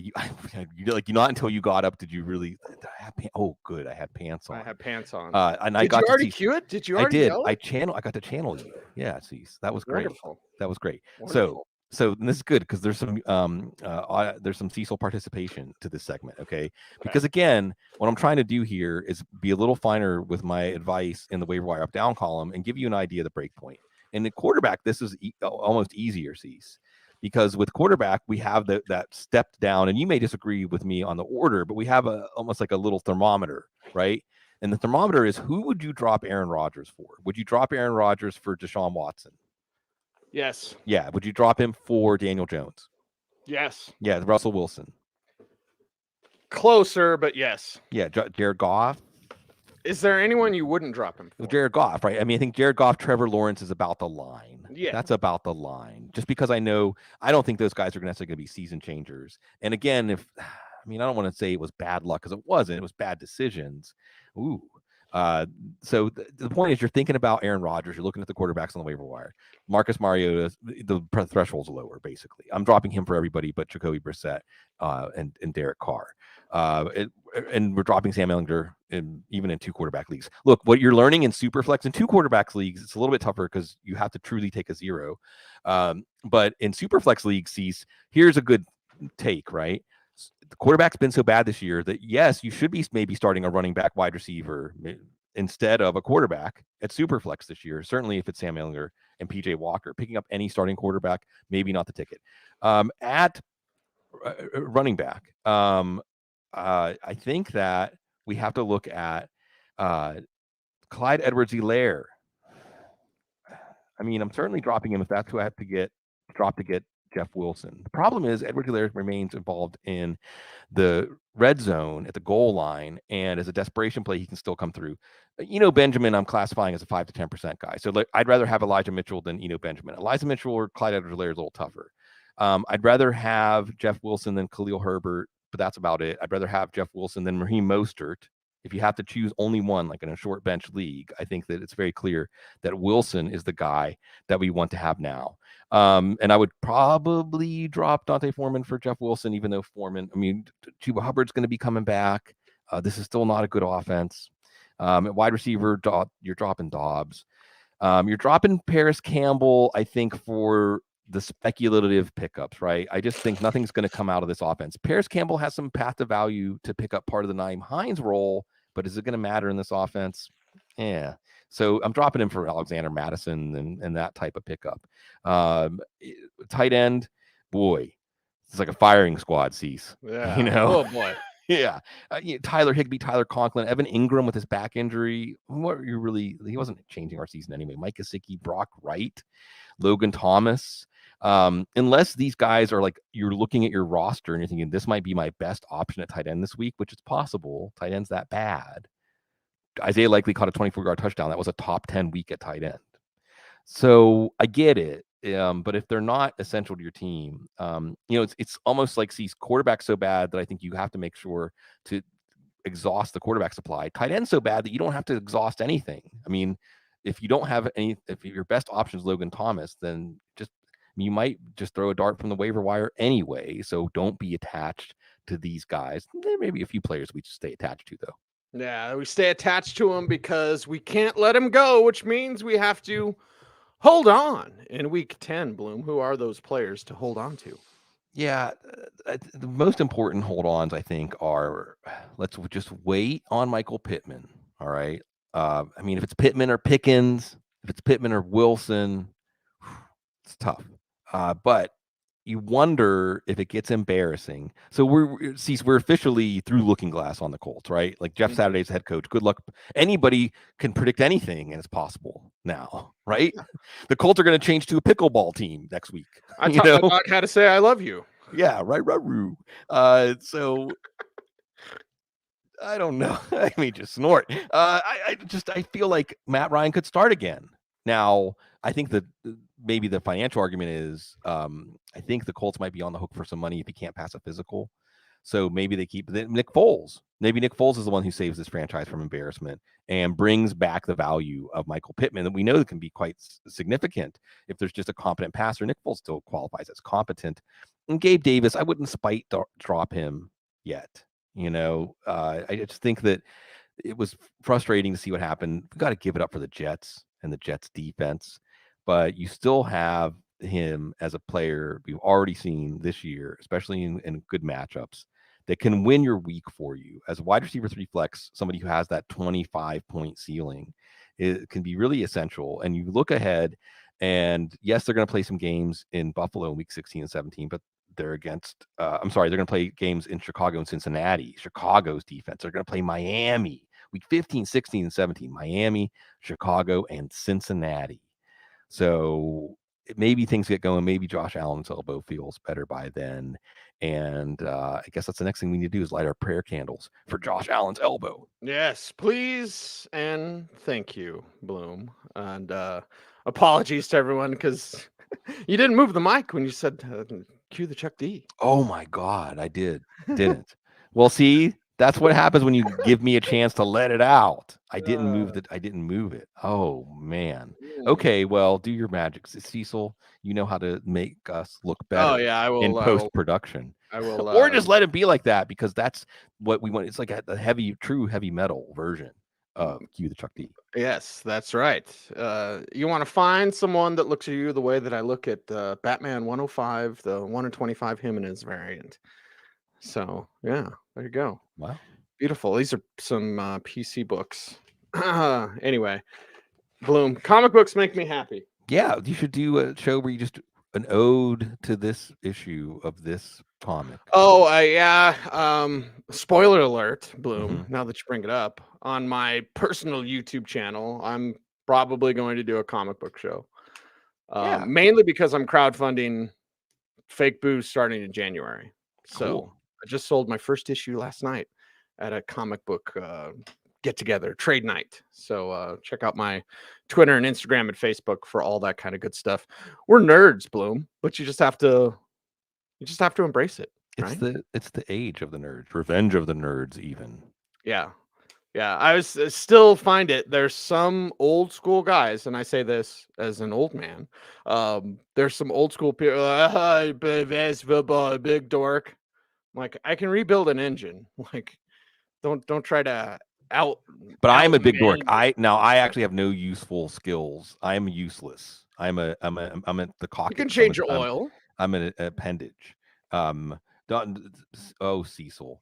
S4: not until you got up did you really have oh good, I had pants on.
S1: I had pants on.
S4: And I
S1: Did
S4: got
S1: you
S4: to
S1: already
S4: see
S1: cue it? Did you
S4: I
S1: already
S4: did.
S1: yell
S4: I
S1: it?
S4: got to channel you. Yeah, see, that was great.
S1: Wonderful.
S4: That was great.
S1: Wonderful.
S4: And this is good because there's some Cecil participation to this segment, okay?
S1: Okay.
S4: Because again, what I'm trying to do here is be a little finer with my advice in the waiver wire up down column and give you an idea of the break point. And the quarterback, this is almost easier, Cease, because with quarterback we have that stepped down, and you may disagree with me on the order, but we have almost like a little thermometer, right? And the thermometer is, who would you drop Aaron Rodgers for? Would you drop Aaron Rodgers for Deshaun Watson?
S1: Yes.
S4: Yeah. Would you drop him for Daniel Jones?
S1: Yes.
S4: Yeah. Russell Wilson.
S1: Closer, but yes.
S4: Yeah. Jared Goff.
S1: Is there anyone you wouldn't drop him for?
S4: Jared Goff, right? I mean, I think Jared Goff, Trevor Lawrence is about the line.
S1: Yeah.
S4: That's about the line. Just because I don't think those guys are necessarily going to be season changers. And again, I don't want to say it was bad luck because it wasn't. It was bad decisions. Ooh. So the point is, you're thinking about Aaron Rodgers. You're looking at the quarterbacks on the waiver wire. Marcus Mariota, the threshold's lower, basically. I'm dropping him for everybody but Jacoby Brissett and Derek Carr. And we're dropping Sam Ehlinger even in 2 quarterback leagues. Look, what you're learning in Superflex and 2 quarterbacks leagues, it's a little bit tougher because you have to truly take a 0. But in Superflex leagues, here's a good take, right? The quarterback's been so bad this year that yes, you should be maybe starting a running back, wide receiver instead of a quarterback at Superflex this year. Certainly if it's Sam Ehlinger and PJ Walker, picking up any starting quarterback, maybe not the ticket. At running back, I think that we have to look at Clyde Edwards-Helaire. I mean, I'm certainly dropping him if that's who I have to drop to get Jeff Wilson. The problem is Edwards-Helaire remains involved in the red zone at the goal line, and as a desperation play, he can still come through. Benjamin, I'm classifying as a 5 to 10% guy. So I'd rather have Elijah Mitchell than Benjamin. Elijah Mitchell or Clyde Edwards-Helaire is a little tougher. I'd rather have Jeff Wilson than Khalil Herbert, but that's about it. I'd rather have Jeff Wilson than Raheem Mostert. If you have to choose only one, like in a short bench league, I think that it's very clear that Wilson is the guy that we want to have now. And I would probably drop Dante Foreman for Jeff Wilson, even though Chuba Hubbard's going to be coming back. This is still not a good offense. At wide receiver, you're dropping Dobbs. You're dropping Paris Campbell, I think, for the speculative pickups, right? I just think nothing's going to come out of this offense. Paris Campbell has some path to value to pick up part of the Nyheim Hines role, but is it going to matter in this offense? Yeah. So I'm dropping him for Alexander Madison and that type of pickup. Tight end, boy, it's like a firing squad, Cease.
S1: Yeah.
S4: Oh,
S1: boy.
S4: Yeah. Tyler Higbee, Tyler Conklin, Evan Ingram with his back injury. He wasn't changing our season anyway. Mike Gesicki, Brock Wright, Logan Thomas. Unless these guys are like, you're looking at your roster and you're thinking, this might be my best option at tight end this week, which is possible. Tight end's that bad. Isaiah Likely caught a 24-yard touchdown. That was a top 10 week at tight end. So I get it. But if they're not essential to your team, it's almost like quarterback so bad that I think you have to make sure to exhaust the quarterback supply. Tight end so bad that you don't have to exhaust anything. I mean, if you don't have if your best option is Logan Thomas, then you might just throw a dart from the waiver wire anyway. So don't be attached to these guys. There may be a few players we just stay attached to, though.
S1: Yeah, we stay attached to them because we can't let them go, which means we have to hold on in week 10, Bloom. Who are those players to hold on to?
S4: Yeah, the most important hold-ons, I think, are let's just wait on Michael Pittman, all right? If it's Pittman or Pickens, if it's Pittman or Wilson, it's tough. But you wonder if it gets embarrassing. So we're officially through Looking Glass on the Colts, right? Like Jeff Saturday's head coach. Good luck. Anybody can predict anything, and it's possible now, right? The Colts are going to change to a pickleball team next week.
S1: I taught how to say I love you.
S4: Yeah, right. So I don't know. I mean, just snort. I feel like Matt Ryan could start again. Now, I think that maybe the financial argument is I think the Colts might be on the hook for some money if he can't pass a physical. So maybe they keep Nick Foles. Maybe Nick Foles is the one who saves this franchise from embarrassment and brings back the value of Michael Pittman that we know can be quite significant if there's just a competent passer. Nick Foles still qualifies as competent. And Gabe Davis, I wouldn't drop him yet. I just think that it was frustrating to see what happened. We got to give it up for the Jets and the Jets defense, but you still have him as a player we've already seen this year, especially in good matchups, that can win your week for you as a wide receiver 3 flex. Somebody who has that 25-point ceiling, it can be really essential. And you look ahead, and yes, they're going to play some games in Buffalo in week 16 and 17, but they're going to play games in Chicago and Cincinnati. Chicago's defense. They're going to play Miami week 15, 16, and 17. Miami, Chicago, and Cincinnati. So maybe things get going. Maybe Josh Allen's elbow feels better by then. And I guess that's the next thing we need to do is light our prayer candles for Josh Allen's elbow.
S1: Yes, please. And thank you, Bloom. And apologies to everyone because you didn't move the mic when you said cue the Chuck D.
S4: Oh my God, I didn't. Well, see, that's what happens when you give me a chance to let it out. I didn't move it. Oh man. Okay, well, do your magic, Cecil. You know how to make us look better.
S1: Oh yeah, I will
S4: in post-production.
S1: I will,
S4: or just let it be like that because that's what we want. It's like a true heavy metal version of Cue the Chuck D.
S1: Yes, that's right. You want to find someone that looks at you the way that I look at Batman 105, the 1 in 25 Jimenez variant. So yeah, there you go.
S4: Wow,
S1: beautiful. These are some PC books. Anyway, Bloom, comic books make me happy.
S4: Yeah, you should do a show where you just an ode to this issue of this comic.
S1: Oh, yeah. Spoiler alert, Bloom. Now that you bring it up, on my personal YouTube channel, I'm probably going to do a comic book show. Mainly because I'm crowdfunding Fake Booze starting in January. So
S4: Cool.
S1: I just sold my first issue last night at a comic book get together, trade night. So check out my Twitter and Instagram and Facebook for all that kind of good stuff. We're nerds, Bloom, but you just have to embrace it. Right?
S4: It's the age of the nerds, revenge of the nerds, even.
S1: Yeah. I still find it. There's some old school guys, and I say this as an old man. There's some old school people. Best football, big dork. Like, I can rebuild an engine. Like, don't try to out.
S4: But I am a big dork. I actually have no useful skills. I am useless. I'm at the cock.
S1: You can change your oil.
S4: I'm an appendage. Cecil.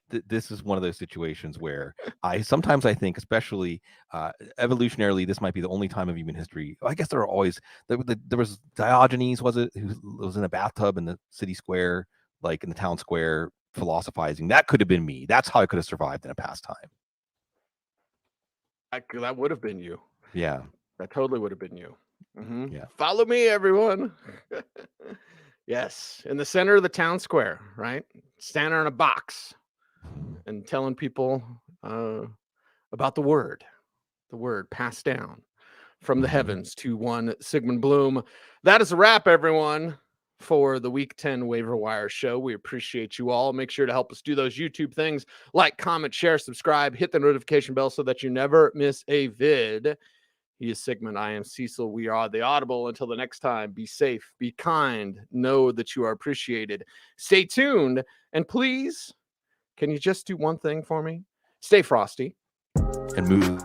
S4: This is one of those situations where I think, especially evolutionarily, this might be the only time of human history. I guess there was Diogenes, was it, who was in a bathtub in the city square, like in the town square, philosophizing. That could have been me. That's how I could have survived in a past time.
S1: That would have been you.
S4: Yeah,
S1: that totally would have been you. Mm-hmm.
S4: Yeah.
S1: Follow me, everyone. Yes, in the center of the town square, right? Standing in a box and telling people about the word passed down from the heavens to one Sigmund Bloom. That is a wrap, everyone, for the Week 10 Waiver Wire show. We appreciate you all. Make sure to help us do those YouTube things. Like, comment, share, subscribe, hit the notification bell so that you never miss a vid. He is Sigmund. I am Cecil. We are the Audible. Until the next time, be safe, be kind, know that you are appreciated. Stay tuned. And please, can you just do one thing for me? Stay frosty.
S4: And move.